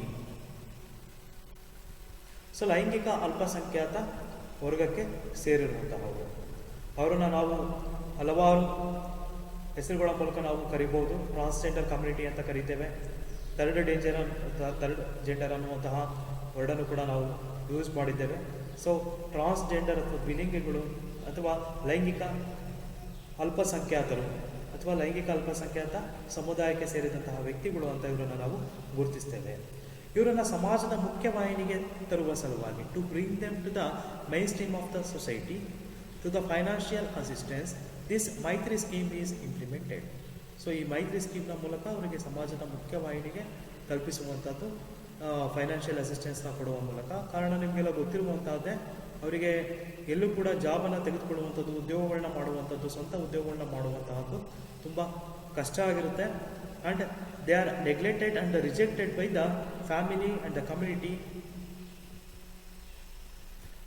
So ಲೈಂಗಿಕ ಅಲ್ಪಸಂಖ್ಯಾತ ವರ್ಗಕ್ಕೆ ಸೇರಿರುವಂತಹವರು, ಅವರನ್ನು ನಾವು ಹಲವಾರು ಹೆಸರುಗಳ ಮೂಲಕ ನಾವು ಕರಿಬಹುದು. ಟ್ರಾನ್ಸ್ಜೆಂಡರ್ ಕಮ್ಯುನಿಟಿ ಅಂತ ಕರಿತೇವೆ. ಥರ್ಡ್ ಜೆಂಡರ್ ಅನ್ನುವಂತಹ ವರ್ಡನ್ನು ಕೂಡ ನಾವು ಯೂಸ್ ಮಾಡಿದ್ದೇವೆ. ಸೊ ಟ್ರಾನ್ಸ್ಜೆಂಡರ್ ಅಥವಾ ದ್ವಿಲಿಂಗಿಗಳು ಅಥವಾ ಲೈಂಗಿಕ ಅಲ್ಪಸಂಖ್ಯಾತರು ಅಥವಾ ಲೈಂಗಿಕ ಅಲ್ಪಸಂಖ್ಯಾತ ಸಮುದಾಯಕ್ಕೆ ಸೇರಿದಂತಹ ವ್ಯಕ್ತಿಗಳು ಅಂತ ಇವರನ್ನು ನಾವು ಗುರುತಿಸ್ತೇವೆ. ಇವರನ್ನು ಸಮಾಜದ ಮುಖ್ಯವಾಹಿನಿಗೆ ತರುವ ಸಲುವಾಗಿ to bring them to the mainstream of the society to the financial assistance, this Maitri scheme is implemented. So ಈ ಮೈತ್ರಿ ಸ್ಕೀಮ್ನ ಮೂಲಕ ಅವರಿಗೆ ಸಮಾಜದ ಮುಖ್ಯವಾಹಿನಿಗೆ ತಲುಪಿಸುವಂಥದ್ದು, ಫೈನಾನ್ಷಿಯಲ್ ಅಸಿಸ್ಟೆನ್ಸ್ನ ಕೊಡುವ ಮೂಲಕ. ಕಾರಣ ನಿಮಗೆಲ್ಲ ಗೊತ್ತಿರುವಂಥದ್ದೇ, ಅವರಿಗೆ ಎಲ್ಲೂ ಕೂಡ ಜಾಬನ್ನು ತೆಗೆದುಕೊಳ್ಳುವಂಥದ್ದು, ಉದ್ಯೋಗಗಳನ್ನ ಮಾಡುವಂಥದ್ದು, ಸ್ವಂತ ಉದ್ಯೋಗಗಳನ್ನ ಮಾಡುವಂತಹದ್ದು ತುಂಬ ಕಷ್ಟ ಆಗಿರುತ್ತೆ. And they are neglected and rejected by the family and the community.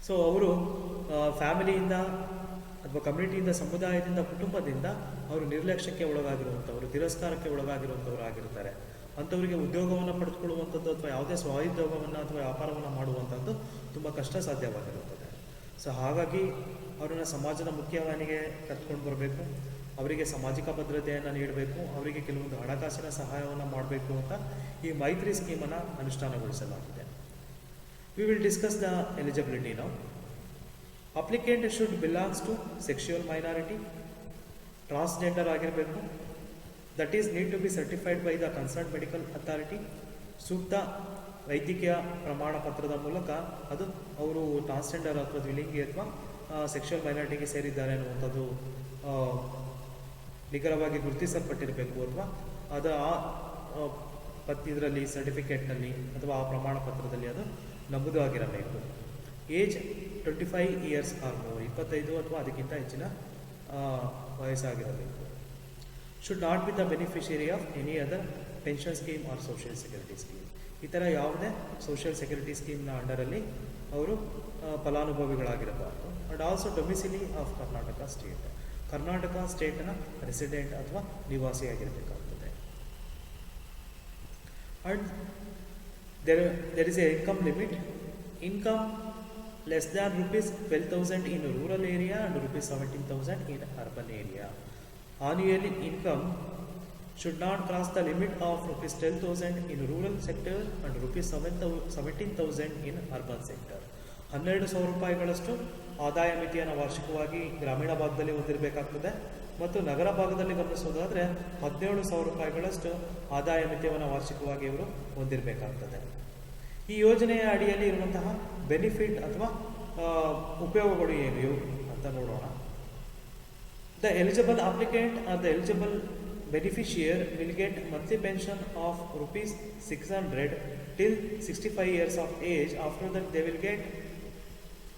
So ಅವರು ಫ್ಯಾಮಿಲಿಯಿಂದ ಅಥವಾ ಕಮ್ಯುನಿಟಿಯಿಂದ, ಸಮುದಾಯದಿಂದ, ಕುಟುಂಬದಿಂದ ಅವರು ನಿರ್ಲಕ್ಷ್ಯಕ್ಕೆ ಒಳಗಾಗಿರುವಂಥವರು, ತಿರಸ್ಕಾರಕ್ಕೆ ಒಳಗಾಗಿರುವಂಥವ್ರು ಆಗಿರ್ತಾರೆ. ಅಂಥವರಿಗೆ ಉದ್ಯೋಗವನ್ನು ಪಡೆದುಕೊಳ್ಳುವಂಥದ್ದು ಅಥವಾ ಯಾವುದೇ ಸ್ವಉದ್ಯೋಗವನ್ನು ಅಥವಾ ವ್ಯಾಪಾರವನ್ನು ಮಾಡುವಂಥದ್ದು ತುಂಬ ಕಷ್ಟ ಸಾಧ್ಯವಾಗಿರುತ್ತದೆ. ಸೊ ಹಾಗಾಗಿ ಅವರನ್ನು ಸಮಾಜದ ಮುಖ್ಯವಾಹಿನಿಗೆ ಕರ್ಕೊಂಡು ಬರಬೇಕು, ಅವರಿಗೆ ಸಾಮಾಜಿಕ ಭದ್ರತೆಯನ್ನು ನೀಡಬೇಕು, ಅವರಿಗೆ ಕೆಲವೊಂದು ಹಣಕಾಸಿನ ಸಹಾಯವನ್ನು ಮಾಡಬೇಕು ಅಂತ ಈ ಮೈತ್ರಿ ಸ್ಕೀಮನ್ನು ಅನುಷ್ಠಾನಗೊಳಿಸಲಾಗಿದೆ. We will discuss the eligibility now. Applicant should belongs to sexual minority, transgender ಆಗಿರಬೇಕು, that is need to be certified by the concern medical authority. ಸೂಕ್ತ ವೈದ್ಯಕೀಯ ಪ್ರಮಾಣ ಪತ್ರದ ಮೂಲಕ ಅದು ಅವರು ಟ್ರಾನ್ಸ್ಜೆಂಡರ್ ಅಥವಾ ದ್ವಿಲಿಂಗಿ ಅಥವಾ ಸೆಕ್ಷುವಲ್ ಮೈನಾರಿಟಿಗೆ ಸೇರಿದ್ದಾರೆ ಅನ್ನುವಂಥದ್ದು ನಿಖರವಾಗಿ ಗುರುತಿಸಲ್ಪಟ್ಟಿರಬೇಕು, ಅಥವಾ ಅದು ಇದರಲ್ಲಿ ಸರ್ಟಿಫಿಕೇಟ್ನಲ್ಲಿ ಅಥವಾ ಆ ಪ್ರಮಾಣ ಪತ್ರದಲ್ಲಿ ಅದು ನಮೂದು ಆಗಿರಬೇಕು. ಏಜ್ 25 ಇಯರ್ಸ್ ಆರ್ ಮೋರ್, 25 ಅಥವಾ ಅದಕ್ಕಿಂತ ಹೆಚ್ಚಿನ ವಯಸ್ಸಾಗಿರಬೇಕು. Should not be the beneficiary of any other pension scheme or social security scheme. ಈ ಥರ ಯಾವುದೇ ಸೋಷಿಯಲ್ ಸೆಕ್ಯೂರಿಟಿ ಸ್ಕೀಮ್ನ ಅಂಡರಲ್ಲಿ ಅವರು ಫಲಾನುಭವಿಗಳಾಗಿರಬಾರ್ದು. And also domicile of Karnataka state, Karnataka ಸ್ಟೇಟ್ನ ರೆಸಿಡೆಂಟ್ ಅಥವಾ ನಿವಾಸಿಯಾಗಿರಬೇಕಾಗ್ತದೆ. And there is a income limit. Income less than rupees 12,000 in rural area and rupees 17,000 in urban area. Annual income should not cross the limit of rupees 12,000 in rural sector and rupees 17,000 in urban sector. 12,000 ರೂಪಾಯಿಗಳಷ್ಟು ಆದಾಯ ಮಿತಿಯನ್ನು ವಾರ್ಷಿಕವಾಗಿ ಗ್ರಾಮೀಣ ಭಾಗದಲ್ಲಿ ಹೊಂದಿರಬೇಕಾಗ್ತದೆ, ಮತ್ತು ನಗರ ಭಾಗದಲ್ಲಿ ಗಮನಿಸೋದಾದರೆ 17,000 ರೂಪಾಯಿಗಳಷ್ಟು ಆದಾಯ ಮಿತಿಯನ್ನು ವಾರ್ಷಿಕವಾಗಿ ಇವರು ಹೊಂದಿರಬೇಕಾಗ್ತದೆ. ಈ ಯೋಜನೆಯ ಅಡಿಯಲ್ಲಿ ಇರುವಂತಹ ಬೆನಿಫಿಟ್ ಅಥವಾ ಉಪಯೋಗಗಳು ಏನು ಅಂತ ನೋಡೋಣ. The eligible applicant or the eligible beneficiary will get monthly pension of rupees 600 till 65 years of age. After that they will get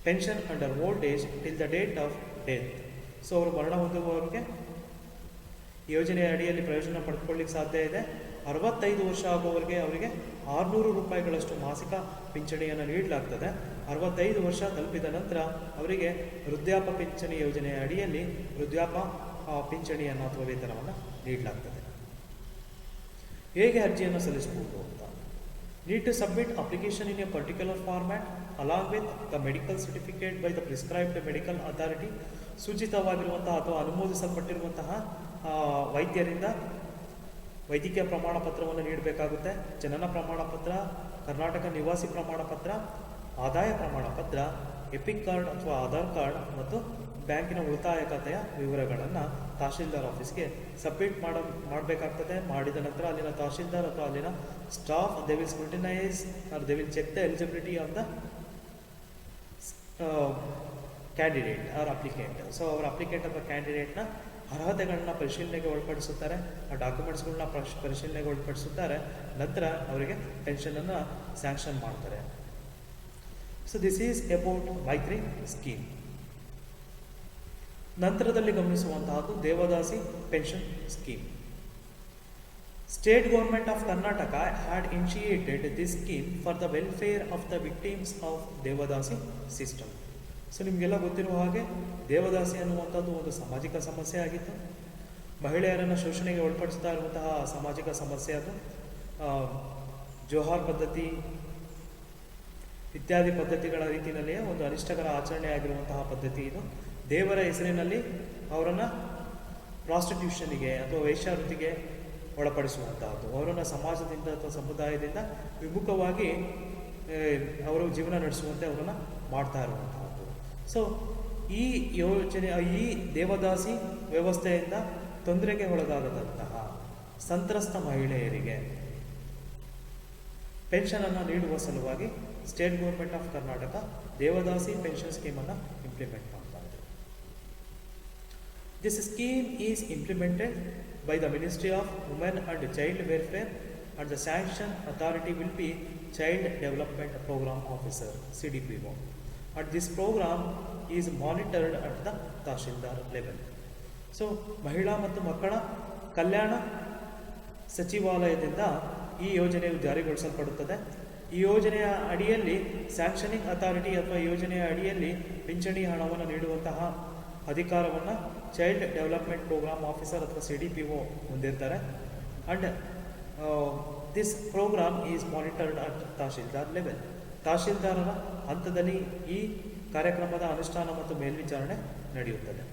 pension under old age till the date of death. So ಅವರು ಮರಣ ಹೊಂದುವವರಿಗೆ ಯೋಜನೆಯ ಅಡಿಯಲ್ಲಿ ಪ್ರಯೋಜನ ಪಡೆದುಕೊಳ್ಳಿಕ್ಕೆ ಸಾಧ್ಯ ಇದೆ. 65 ವರ್ಷ ಆಗುವವರೆಗೆ ಅವರಿಗೆ 600 ರೂಪಾಯಿಗಳಷ್ಟು ಮಾಸಿಕ ಪಿಂಚಣಿಯನ್ನು ನೀಡಲಾಗ್ತದೆ. 65 ವರ್ಷ ತಲುಪಿದ ನಂತರ ಅವರಿಗೆ ವೃದ್ಧಾಪ್ಯ ಪಿಂಚಣಿ ಯೋಜನೆಯ ಅಡಿಯಲ್ಲಿ ವೃದ್ಧಾಪ್ಯ ಪಿಂಚಣಿಯನ್ನು ಅಥವಾ ವೇತನವನ್ನು ನೀಡಲಾಗ್ತದೆ. ಹೇಗೆ ಅರ್ಜಿಯನ್ನು ಸಲ್ಲಿಸಬಹುದು ಅಂತ, need to submit application in a particular format along with the medical certificate by the prescribed medical authority. ಸೂಚಿತವಾಗಿರುವಂತಹ ಅಥವಾ ಅನುಮೋದಿಸಲ್ಪಟ್ಟಿರುವಂತಹ ವೈದ್ಯರಿಂದ ವೈದ್ಯಕೀಯ ಪ್ರಮಾಣ ಪತ್ರವನ್ನು ನೀಡಬೇಕಾಗುತ್ತೆ. ಜನನ ಪ್ರಮಾಣ ಪತ್ರ, ಕರ್ನಾಟಕ ನಿವಾಸಿ ಪ್ರಮಾಣ ಪತ್ರ, ಆದಾಯ ಪ್ರಮಾಣ ಪತ್ರ, ಎಪಿಕ್ ಕಾರ್ಡ್ ಅಥವಾ ಆಧಾರ್ ಕಾರ್ಡ್ ಮತ್ತು ಬ್ಯಾಂಕಿನ ಉಳಿತಾಯ ಖಾತೆಯ ವಿವರಗಳನ್ನು ತಹಶೀಲ್ದಾರ್ ಆಫೀಸ್ಗೆ ಸಬ್ಮಿಟ್ ಮಾಡಬೇಕಾಗ್ತದೆ. ಮಾಡಿದ ನಂತರ ಅಲ್ಲಿನ ತಹಶೀಲ್ದಾರ್ ಅಥವಾ ಅಲ್ಲಿನ staff they will scrutinise or they will check the eligibility of the candidate or applicant. So ಅವರ ಅಪ್ಲಿಕೆಂಟ್ ಅಥವಾ ಕ್ಯಾಂಡಿಡೇಟ್ನ ಅರ್ಹತೆಗಳನ್ನ ಪರಿಶೀಲನೆಗೆ ಒಳಪಡಿಸುತ್ತಾರೆ, ಆ ಡಾಕ್ಯುಮೆಂಟ್ಸ್ಗಳನ್ನ ಪರಿಶೀಲನೆಗೆ ಒಳಪಡಿಸುತ್ತಾರೆ. ನಂತರ ಅವರಿಗೆ ಪೆನ್ಷನನ್ನು ಸ್ಯಾಂಕ್ಷನ್ ಮಾಡ್ತಾರೆ. So this is about Maitri scheme. ನಂತರದಲ್ಲಿ ಗಮನಿಸುವಂತಹದ್ದು devadasi pension scheme. State government of Karnataka had initiated this scheme for the welfare of the victims of devadasi system. So ನಿಮಗೆಲ್ಲ ಗೊತ್ತಿರುವ ಹಾಗೆ ದೇವದಾಸಿ ಅನ್ನುವಂಥದ್ದು ಒಂದು ಸಾಮಾಜಿಕ ಸಮಸ್ಯೆ ಆಗಿತ್ತು. ಮಹಿಳೆಯರನ್ನು ಶೋಷಣೆಗೆ ಒಳಪಡಿಸ್ತಾ ಇರುವಂತಹ ಸಾಮಾಜಿಕ ಸಮಸ್ಯೆ ಅದು. ಜೋಹಾರ್ ಪದ್ಧತಿ ಇತ್ಯಾದಿ ಪದ್ಧತಿಗಳ ರೀತಿಯಲ್ಲಿಯೇ ಒಂದು ಅನಿಷ್ಟಕರ ಆಚರಣೆ ಆಗಿರುವಂತಹ ಪದ್ಧತಿ ಇದು. ದೇವರ ಹೆಸರಿನಲ್ಲಿ ಅವರನ್ನು ಪ್ರಾಸ್ಟಿಟ್ಯೂಷನ್ಗೆ ಅಥವಾ ವೇಶ್ಯಾವೃತ್ತಿಗೆ ಒಳಪಡಿಸುವಂತಹದ್ದು, ಅವರನ್ನು ಸಮಾಜದಿಂದ ಅಥವಾ ಸಮುದಾಯದಿಂದ ವಿಮುಖವಾಗಿ ಅವರು ಜೀವನ ನಡೆಸುವಂತೆ ಅವರನ್ನು ಮಾಡ್ತಾ ಇರುವಂತಹದ್ದು. ಸೊ ಈ ಯೋಜನೆ, ಈ ದೇವದಾಸಿ ವ್ಯವಸ್ಥೆಯಿಂದ ತೊಂದರೆಗೆ ಒಳಗಾಗದಂತಹ ಸಂತ್ರಸ್ತ ಮಹಿಳೆಯರಿಗೆ ಪೆನ್ಷನನ್ನು ನೀಡುವ ಸಲುವಾಗಿ state government of Karnataka devadasi pension ಸ್ಕೀಮನ್ನು ಇಂಪ್ಲಿಮೆಂಟ್ ಮಾಡ್ತಾ ಇದೆ. This scheme is implemented by the Ministry of Women and Child Welfare, and the sanction authority will be Child Development Program Officer CDPO, and this program is monitored at the Tahshildar level. So ಮಹಿಳಾ ಮತ್ತು ಮಕ್ಕಳ ಕಲ್ಯಾಣ ಸಚಿವಾಲಯದಿಂದ ಈ ಯೋಜನೆಯು ಜಾರಿಗೊಳಿಸಲ್ಪಡುತ್ತದೆ. ಈ ಯೋಜನೆಯ ಅಡಿಯಲ್ಲಿ sanctioning authority ಅಥವಾ ಯೋಜನೆಯ ಅಡಿಯಲ್ಲಿ ಪಿಂಚಣಿ ಹಣವನ್ನು ನೀಡುವಂತಹ ಅಧಿಕಾರವನ್ನು ಚೈಲ್ಡ್ ಡೆವಲಪ್ಮೆಂಟ್ ಪ್ರೋಗ್ರಾಮ್ ಆಫೀಸರ್ ಅಥವಾ CDPO ಹೊಂದಿರ್ತಾರೆ. And this program is monitored at tahsildar level. ತಹಶೀಲ್ದಾರರ ಹಂತದಲ್ಲಿ ಈ ಕಾರ್ಯಕ್ರಮದ ಅನುಷ್ಠಾನ ಮತ್ತು ಮೇಲ್ವಿಚಾರಣೆ ನಡೆಯುತ್ತದೆ.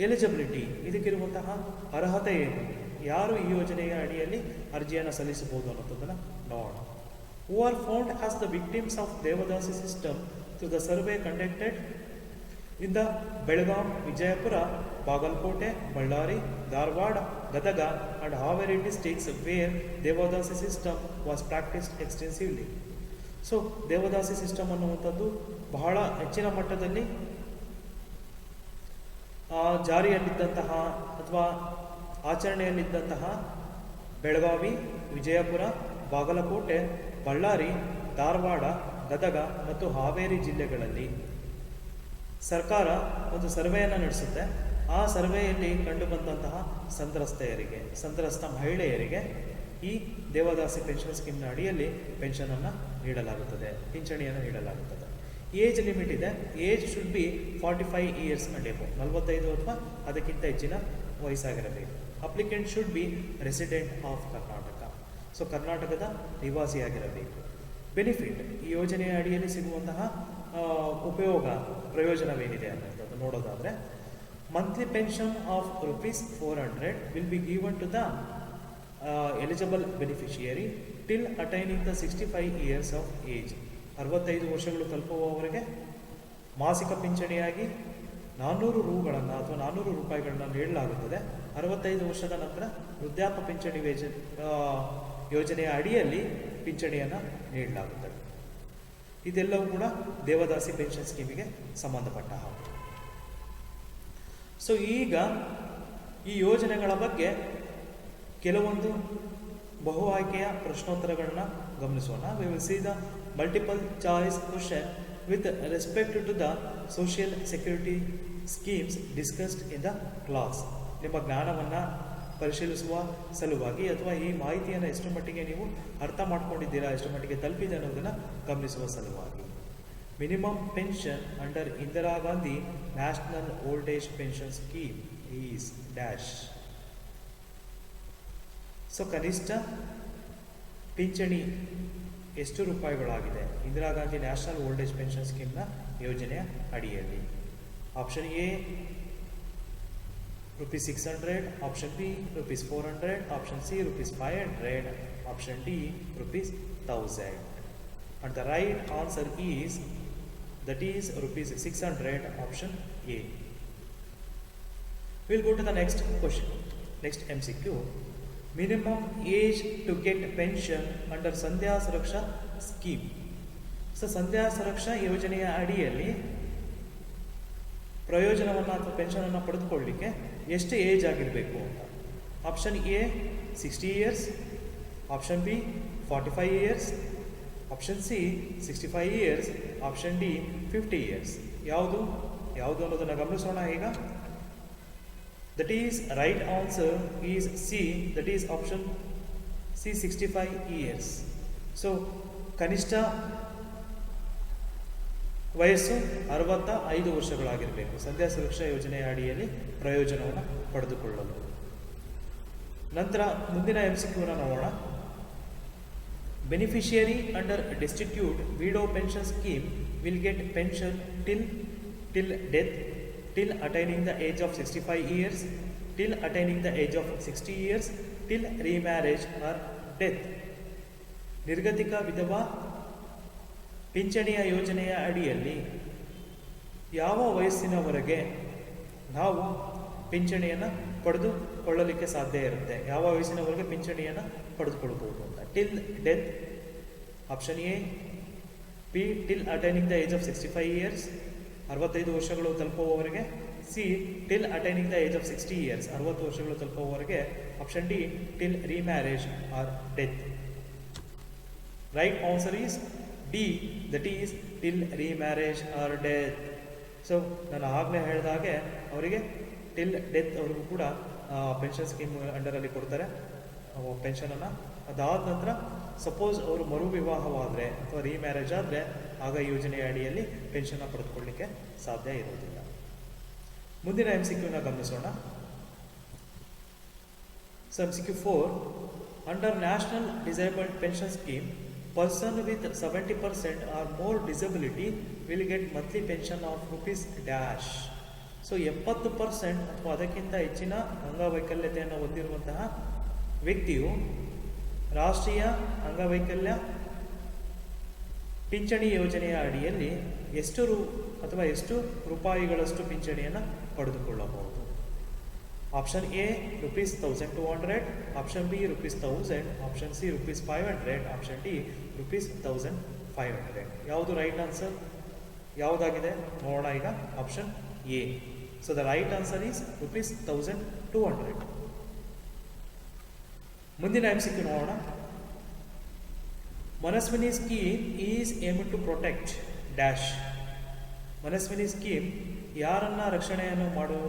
ಎಲಿಜಿಬಿಲಿಟಿ, ಇದಕ್ಕಿರುವಂತಹ ಅರ್ಹತೆ ಏನು, ಯಾರು ಈ ಯೋಜನೆಯ ಅಡಿಯಲ್ಲಿ ಅರ್ಜಿಯನ್ನು ಸಲ್ಲಿಸಬಹುದು ಅನ್ನೋದನ್ನು ನೋಡೋಣ. Who are found as the victims of devadasi system through the survey conducted in the Belgaum, Vijayapura, Bagalkote, Ballari, Dharwad, Gadag and Haveri districts where devadasi system was practised extensively. So devadasi system ಅನ್ನುವಂಥದ್ದು ಬಹಳ ಹೆಚ್ಚಿನ ಮಟ್ಟದಲ್ಲಿ ಜಾರಿಯಲ್ಲಿದ್ದಂತಹ ಅಥವಾ ಆಚರಣೆಯಲ್ಲಿದ್ದಂತಹ ಬೆಳಗಾವಿ, ವಿಜಯಪುರ, ಬಾಗಲಕೋಟೆ, ಬಳ್ಳಾರಿ, ಧಾರವಾಡ, ಗದಗ ಮತ್ತು ಹಾವೇರಿ ಜಿಲ್ಲೆಗಳಲ್ಲಿ ಸರ್ಕಾರ ಒಂದು ಸರ್ವೆಯನ್ನು ನಡೆಸುತ್ತೆ. ಆ ಸರ್ವೆಯಲ್ಲಿ ಕಂಡುಬಂದಂತಹ ಸಂತ್ರಸ್ತ ಮಹಿಳೆಯರಿಗೆ ಈ ದೇವದಾಸಿ ಪೆನ್ಷನ್ ಸ್ಕೀಮ್ನ ಅಡಿಯಲ್ಲಿ ಪೆನ್ಷನನ್ನು ನೀಡಲಾಗುತ್ತದೆ, ಪಿಂಚಣಿಯನ್ನು ನೀಡಲಾಗುತ್ತದೆ. ಏಜ್ ಲಿಮಿಟ್ ಇದೆ. Age should be 45 years and above, 45 ಅಥವಾ ಅದಕ್ಕಿಂತ ಹೆಚ್ಚಿನ ವಯಸ್ಸಾಗಿರಬೇಕು. Applicant should be resident of Karnataka, so ಕರ್ನಾಟಕದ ನಿವಾಸಿಯಾಗಿರಬೇಕು. ಬೆನಿಫಿಟ್, ಈ ಯೋಜನೆಯ ಅಡಿಯಲ್ಲಿ ಸಿಗುವಂತಹ ಪ್ರಯೋಜನವೇನಿದೆ ಅನ್ನೋದು ನೋಡೋದಾದರೆ, monthly pension of ₹400 will be given to the eligible beneficiary till attaining the 65 years of age. 65 ವರ್ಷಗಳು ತಲುಪುವವರೆಗೆ ಮಾಸಿಕ ಪಿಂಚಣಿಯಾಗಿ ₹400 ಅಥವಾ ₹400 ನೀಡಲಾಗುತ್ತದೆ. 65 ವರ್ಷದ ನಂತರ ವೃದ್ಧಾಪ್ಯ ಪಿಂಚಣಿ ಯೋಜನೆಯ ಅಡಿಯಲ್ಲಿ ಪಿಂಚಣಿಯನ್ನು ನೀಡಲಾಗುತ್ತದೆ. ಇದೆಲ್ಲವೂ ಕೂಡ ದೇವದಾಸಿ ಪೆನ್ಷನ್ ಸ್ಕೀಮಿಗೆ ಸಂಬಂಧಪಟ್ಟ ಹಾಗೆ. ಸೊ ಈಗ ಈ ಯೋಜನೆಗಳ ಬಗ್ಗೆ ಕೆಲವೊಂದು ಬಹು ಆಯ್ಕೆಯ ಪ್ರಶ್ನೋತ್ತರಗಳನ್ನ ಗಮನಿಸೋಣ. We will see the multiple choice question with respect to the social security schemes discussed in the class. ನಿಮ್ಮ ಜ್ಞಾನವನ್ನು ಪರಿಶೀಲಿಸುವ ಸಲುವಾಗಿ ಅಥವಾ ಈ ಮಾಹಿತಿಯನ್ನು ಎಷ್ಟು ಮಟ್ಟಿಗೆ ನೀವು ಅರ್ಥ ಮಾಡ್ಕೊಂಡಿದ್ದೀರಾ, ಎಷ್ಟು ಮಟ್ಟಿಗೆ ತಲುಪಿದೆ ಅನ್ನೋದನ್ನು ಗಮನಿಸುವ ಸಲುವಾಗಿ. Minimum pension under Indira Gandhi national old age pension scheme is dash. So ಕನಿಷ್ಠ ಪಿಂಚಣಿ ಎಷ್ಟು ರೂಪಾಯಿಗಳಾಗಿದೆ Indira Gandhi national old age pension ಸ್ಕೀಮ್ನ ಯೋಜನೆಯ ಅಡಿಯಲ್ಲಿ? Option A ₹600, option B ₹400, option C ₹500, option D ₹1000. And the right answer is ₹600, option A. We'll go to the next question, next MCQ. Minimum age to get pension under Sandhya Suraksha scheme. So Sandhya Suraksha ಯೋಜನೆಯ ಅಡಿಯಲ್ಲಿ ಪ್ರಯೋಜನವನ್ನು ಅಥವಾ ಪೆನ್ಷನನ್ನು ಪಡೆದುಕೊಳ್ಳಲಿಕ್ಕೆ ಎಷ್ಟು age ಆಗಿರಬೇಕು ಅಂತ. Option A 60 years, option B 45 years, option C 65 years, option D 50 years. ಯಾವುದು ಅನ್ನೋದನ್ನು ಗಮನಿಸೋಣ ಈಗ. That is right answer is C, that is option C 65 years. So ಕನಿಷ್ಠ ವಯಸ್ಸು 65 ವರ್ಷಗಳಾಗಿರಬೇಕು ಸಂಧ್ಯಾ ಸುರಕ್ಷಾ ಯೋಜನೆಯ ಅಡಿಯಲ್ಲಿ ಪ್ರಯೋಜನವನ್ನು ಪಡೆದುಕೊಳ್ಳಲು. ನಂತರ ಮುಂದಿನ MCQ ನೋಡೋಣ. Beneficiary under destitute widow pension scheme will get pension till death, till attaining the age of 65 years, till attaining the age of 60 years, till remarriage or death. ನಿರ್ಗತಿಕ ವಿಧವಾ ಪಿಂಚಣಿಯ ಯೋಜನೆಯ ಅಡಿಯಲ್ಲಿ ಯಾವ ವಯಸ್ಸಿನವರೆಗೆ ನಾವು ಪಿಂಚಣಿಯನ್ನು ಪಡೆದುಕೊಳ್ಳಲಿಕ್ಕೆ ಸಾಧ್ಯ ಇರುತ್ತೆ, ಯಾವ ವಯಸ್ಸಿನವರೆಗೆ ಪಿಂಚಣಿಯನ್ನು ಪಡೆದುಕೊಳ್ಳಬಹುದು ಅಂತ. Till death, option A B till attaining the age of 65 years, 65 ವರ್ಷಗಳು ತಲುಪುವವರೆಗೆ. C till attaining the age of 60 years, 60 ವರ್ಷಗಳು ತಲುಪುವವರೆಗೆ. Option D till remarriage or death. Right answer is D, that is till remarriage or death. So ನಾನು ಆಗಲೇ ಹೇಳಿದ ಹಾಗೆ ಅವರಿಗೆ till death ಅವ್ರಿಗೂ ಕೂಡ ಪೆನ್ಷನ್ ಸ್ಕೀಮ್ ಅಂಡರಲ್ಲಿ ಕೊಡ್ತಾರೆ ಪೆನ್ಷನನ್ನು. ಅದಾದ ನಂತರ ಸಪೋಸ್ ಅವರು ಮರು ವಿವಾಹವಾದರೆ ಅಥವಾ ರೀಮ್ಯಾರೇಜ್ ಆದರೆ ಆಗ ಯೋಜನೆಯ ಅಡಿಯಲ್ಲಿ ಪೆನ್ಷನ್ನ ಪಡೆದುಕೊಳ್ಳಲಿಕ್ಕೆ ಸಾಧ್ಯ ಇರುವುದಿಲ್ಲ. ಮುಂದಿನ MCQನ ಗಮನಿಸೋಣ. So MCQ 4, under national disabled pension scheme person with 70% or more disability will get monthly pension of rupees dash. So 70% ಅಥವಾ ಅದಕ್ಕಿಂತ ಹೆಚ್ಚಿನ ಅಂಗವೈಕಲ್ಯತೆಯನ್ನು ಹೊಂದಿರುವಂತಹ ವ್ಯಕ್ತಿಯು ರಾಷ್ಟ್ರೀಯ ಅಂಗವೈಕಲ್ಯ ಪಿಂಚಣಿ ಯೋಜನೆಯ ಅಡಿಯಲ್ಲಿ ಎಷ್ಟು ರೂಪಾಯಿಗಳಷ್ಟು ಪಿಂಚಣಿಯನ್ನು ಪಡೆದುಕೊಳ್ಳಬಹುದು. Option A rupees 1200, option B rupees 1000, option C rupees 500, option D rupees 1500. ಯಾವುದು ರೈಟ್ ಆನ್ಸರ್ ಯಾವುದಾಗಿದೆ ನೋಡೋಣ ಈಗ. Option A. So the right answer is rupees 1200. ಮುಂದಿನ MCQ ನೋಡೋಣ. Manaswini scheme is aim to protect dash. ಮನಸ್ವಿನಿ ಸ್ಕೀಮ್ ಯಾರನ್ನ ರಕ್ಷಣೆಯನ್ನು ಮಾಡುವ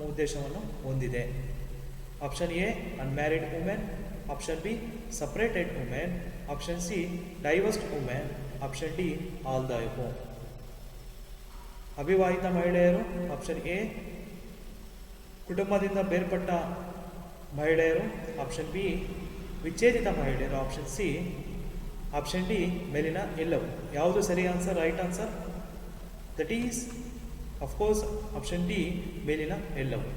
ಉದ್ದೇಶವನ್ನು ಹೊಂದಿದೆ? Option A unmarried women, option B separated women, option C divorced women, option D all the above. ಅವಿವಾಹಿತ ಮಹಿಳೆಯರು, ಆಪ್ಷನ್ ಎ ಕುಟುಂಬದಿಂದ ಬೇರ್ಪಟ್ಟ ಮಹಿಳೆಯರು, ಆಪ್ಷನ್ ಬಿ ವಿಚ್ಛೇದಿತ ಮಹಿಳೆಯರು, ಆಪ್ಷನ್ ಸಿ, ಆಪ್ಷನ್ ಡಿ ಮೇಲಿನ ಎಲ್ಲವೂ. ಯಾವುದು ಸರಿ answer, right answer? That is of course option D ಮೇಲಿನ ಎಲ್ಲವೂ.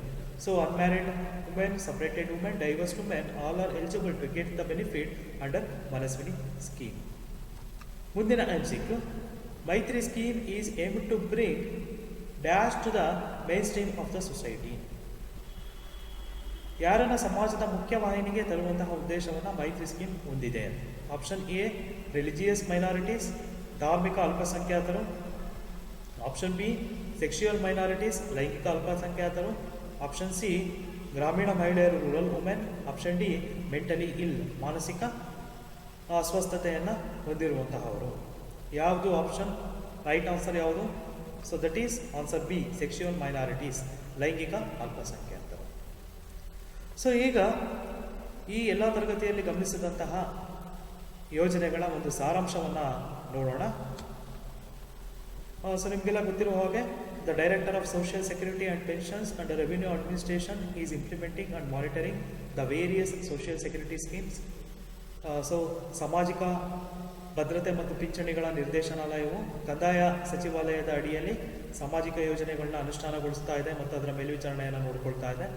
So unmarried women, separated women, divorced women all are eligible to get the benefit under Manaswini scheme. ಮುಂದಿನ MCQ. Maitri scheme is aim to bring dash to the mainstream of the society. ಯಾರನ್ನ ಸಮಾಜದ ಮುಖ್ಯವಾಹಿನಿಗೆ ತರುವಂತಹ ಉದ್ದೇಶವನ್ನು ಮೈತ್ರಿ scheme ಹೊಂದಿದೆ? Option A religious minorities, ಧಾರ್ಮಿಕ ಅಲ್ಪಸಂಖ್ಯಾತರು, ಆಪ್ಷನ್ ಬಿ ಸೆಕ್ಸುಯಲ್ ಮೈನಾರಿಟೀಸ್, ಲೈಂಗಿಕ ಅಲ್ಪಸಂಖ್ಯಾತರು, ಆಪ್ಷನ್ ಸಿ ಗ್ರಾಮೀಣ ಮಹಿಳೆಯರು, rural women, option D mentally ಇಲ್, ಮಾನಸಿಕ ಅಸ್ವಸ್ಥತೆಯನ್ನು ಹೊಂದಿರುವಂತಹವರು. ಯಾವುದು ಆಪ್ಷನ್ ರೈಟ್ ಆನ್ಸರ್ ಯಾವುದು? So that is answer B sexual minorities, ಲೈಂಗಿಕ ಅಲ್ಪಸಂಖ್ಯಾತರು. ಸೊ ಈಗ ಈ ಎಲ್ಲ ತರಗತಿಯಲ್ಲಿ ಗಮನಿಸಿದಂತಹ ಯೋಜನೆಗಳ ಒಂದು ಸಾರಾಂಶವನ್ನು ನೋಡೋಣ. ಸೊ ನಿಮಗೆಲ್ಲ ಗೊತ್ತಿರುವ ಹಾಗೆ the director of social security and pensions and revenue administration is implementing and monitoring the various social security schemes. So ಸಾಮಾಜಿಕ ಭದ್ರತೆ ಮತ್ತು ಪಿಂಚಣಿಗಳ ನಿರ್ದೇಶನಾಲಯವು ಕಂದಾಯ ಸಚಿವಾಲಯದ ಅಡಿಯಲ್ಲಿ ಸಾಮಾಜಿಕ ಯೋಜನೆಗಳನ್ನ ಅನುಷ್ಠಾನಗೊಳಿಸ್ತಾ ಇದೆ ಮತ್ತು ಅದರ ಮೇಲ್ವಿಚಾರಣೆಯನ್ನು ನೋಡಿಕೊಳ್ತಾ ಇದೆ.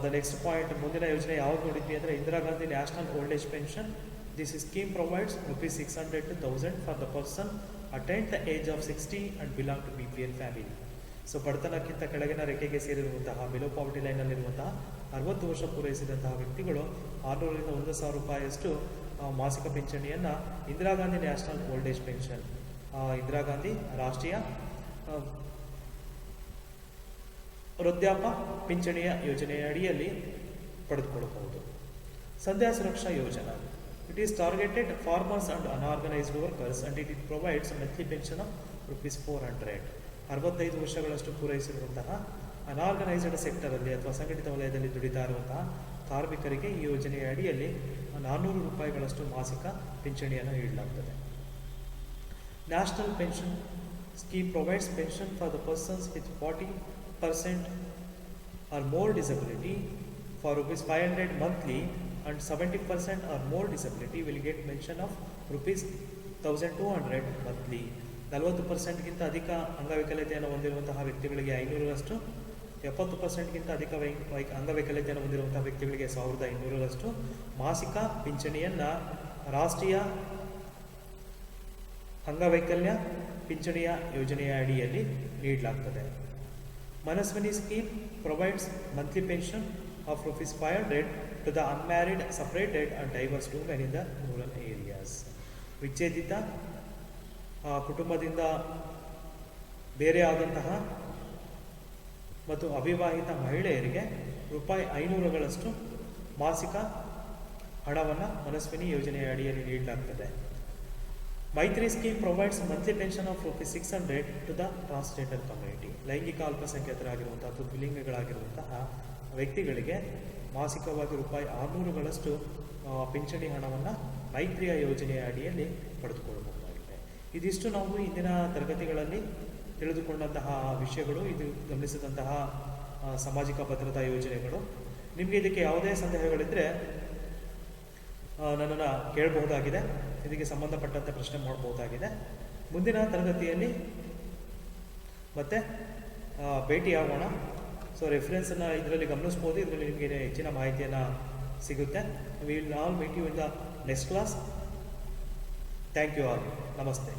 ದ ನೆಕ್ಸ್ಟ್ ಪಾಯಿಂಟ್, ಮುಂದಿನ ಯೋಜನೆ ಯಾವ್ದು ನೋಡಿದ್ವಿ ಅಂದರೆ Indira Gandhi national old age pension. This scheme provides rupees 600 to 1000 for the person attain the age of 60 and belong to BPL family. So ಬಡತನಕ್ಕಿಂತ ಕೆಳಗಿನ ರೇಖೆಗೆ ಸೇರಿರುವಂತಹ ಬಿಲೋ ಪಾವರ್ಟಿ ಲೈನಲ್ಲಿರುವಂತಹ 60 ವರ್ಷ ಪೂರೈಸಿದಂತಹ ವ್ಯಕ್ತಿಗಳು 600 ರಿಂದ 1,000 ರೂಪಾಯಿಯಷ್ಟು ಮಾಸಿಕ ಪಿಂಚಣಿಯನ್ನು Indira Gandhi national old age pension, Indira Gandhi ರಾಷ್ಟ್ರೀಯ ವೃದ್ಧಾಪ್ಯ ಪಿಂಚಣಿಯ ಯೋಜನೆಯ ಅಡಿಯಲ್ಲಿ ಪಡೆದುಕೊಳ್ಳಬಹುದು. ಸಂಧ್ಯಾ ಸುರಕ್ಷಾ ಯೋಜನಾ. It is targeted farmers and unorganized workers and it provides a monthly pension of rupees 400. 65 ವರ್ಷಗಳಷ್ಟು ಪೂರೈಸಿರುವಂತಹ ಅನಾರ್ಗನೈಸ್ಡ್ ಸೆಕ್ಟರಲ್ಲಿ ಅಥವಾ ಸಂಘಟಿತ ವಲಯದಲ್ಲಿ ದುಡಿತಾ ಇರುವಂತಹ ಕಾರ್ಮಿಕರಿಗೆ ಈ ಯೋಜನೆಯ ಅಡಿಯಲ್ಲಿ 400 ರೂಪಾಯಿಗಳಷ್ಟು ಮಾಸಿಕ ಪಿಂಚಣಿಯನ್ನು ನೀಡಲಾಗುತ್ತದೆ. National pension scheme provides pension for the persons with 40% or more disability for rupees 500 monthly and 70% or more disability will get pension of rupees 1200 monthly. 40%ಗಿಂತ ಅಧಿಕ ಅಂಗವೈಕಲ್ಯತೆಯನ್ನು ಹೊಂದಿರುವಂತಹ ವ್ಯಕ್ತಿಗಳಿಗೆ 500ರಷ್ಟು, 70%ಗಿಂತ ಅಧಿಕ ಅಂಗವೈಕಲ್ಯತೆಯನ್ನು ಹೊಂದಿರುವಂತಹ ವ್ಯಕ್ತಿಗಳಿಗೆ 1500ರಷ್ಟು ಮಾಸಿಕ ಪಿಂಚಣಿಯನ್ನು ರಾಷ್ಟ್ರೀಯ ಅಂಗವೈಕಲ್ಯ ಪಿಂಚಣಿಯ ಯೋಜನೆಯ ಅಡಿಯಲ್ಲಿ ನೀಡಲಾಗುತ್ತದೆ. Manaswini scheme provides monthly pension of rupees 500 to the unmarried, separated and divorced women in the rural areas. ವಿಚ್ಛೇದಿತ ಕುಟುಂಬದಿಂದ ಬೇರೆ ಆದಂತಹ ಮತ್ತು ಅವಿವಾಹಿತ ಮಹಿಳೆಯರಿಗೆ ರೂಪಾಯಿ 500ಗಳಷ್ಟು ಮಾಸಿಕ ಹಣವನ್ನು ಮನಸ್ವಿನಿ ಯೋಜನೆಯ ಅಡಿಯಲ್ಲಿ ನೀಡಲಾಗುತ್ತದೆ. ಮೈತ್ರಿ scheme provides monthly pension of rupees 600 to the transgender community. ಲೈಂಗಿಕ ಅಲ್ಪಸಂಖ್ಯಾತರಾಗಿರುವಂತಹ ಅಥವಾ ದ್ವಿಲಿಂಗಗಳಾಗಿರುವಂತಹ ವ್ಯಕ್ತಿಗಳಿಗೆ ಮಾಸಿಕವಾಗಿ ರೂಪಾಯಿ 600ಗಳಷ್ಟು ಪಿಂಚಣಿ ಹಣವನ್ನು ಮೈತ್ರಿಯ ಯೋಜನೆಯ ಅಡಿಯಲ್ಲಿ ಪಡೆದುಕೊಳ್ಳಬಹುದಾಗಿದೆ. ಇದಿಷ್ಟು ನಾವು ಇಂದಿನ ತರಗತಿಗಳಲ್ಲಿ ತಿಳಿದುಕೊಂಡಂತಹ ವಿಷಯಗಳು, ಇದು ಗಮನಿಸಿದಂತಹ ಸಾಮಾಜಿಕ ಭದ್ರತಾ ಯೋಜನೆಗಳು. ನಿಮಗೆ ಇದಕ್ಕೆ ಯಾವುದೇ ಸಂದೇಹಗಳಿದ್ದರೆ ನನ್ನನ್ನು ಕೇಳಬಹುದಾಗಿದೆ, ಇದಕ್ಕೆ ಸಂಬಂಧಪಟ್ಟಂತೆ ಪ್ರಶ್ನೆ ಮಾಡಬಹುದಾಗಿದೆ. ಮುಂದಿನ ತರಗತಿಯಲ್ಲಿ ಮತ್ತೆ ಭೇಟಿಯಾಗೋಣ. ಸೊ ರೆಫರೆನ್ಸನ್ನು ಇದರಲ್ಲಿ ಗಮನಿಸ್ಬೋದು, ಇದರಲ್ಲಿ ನಿಮಗೆ ಹೆಚ್ಚಿನ ಮಾಹಿತಿಯನ್ನು ಸಿಗುತ್ತೆ. We will all meet you in the next class. Thank you all. ನಮಸ್ತೆ.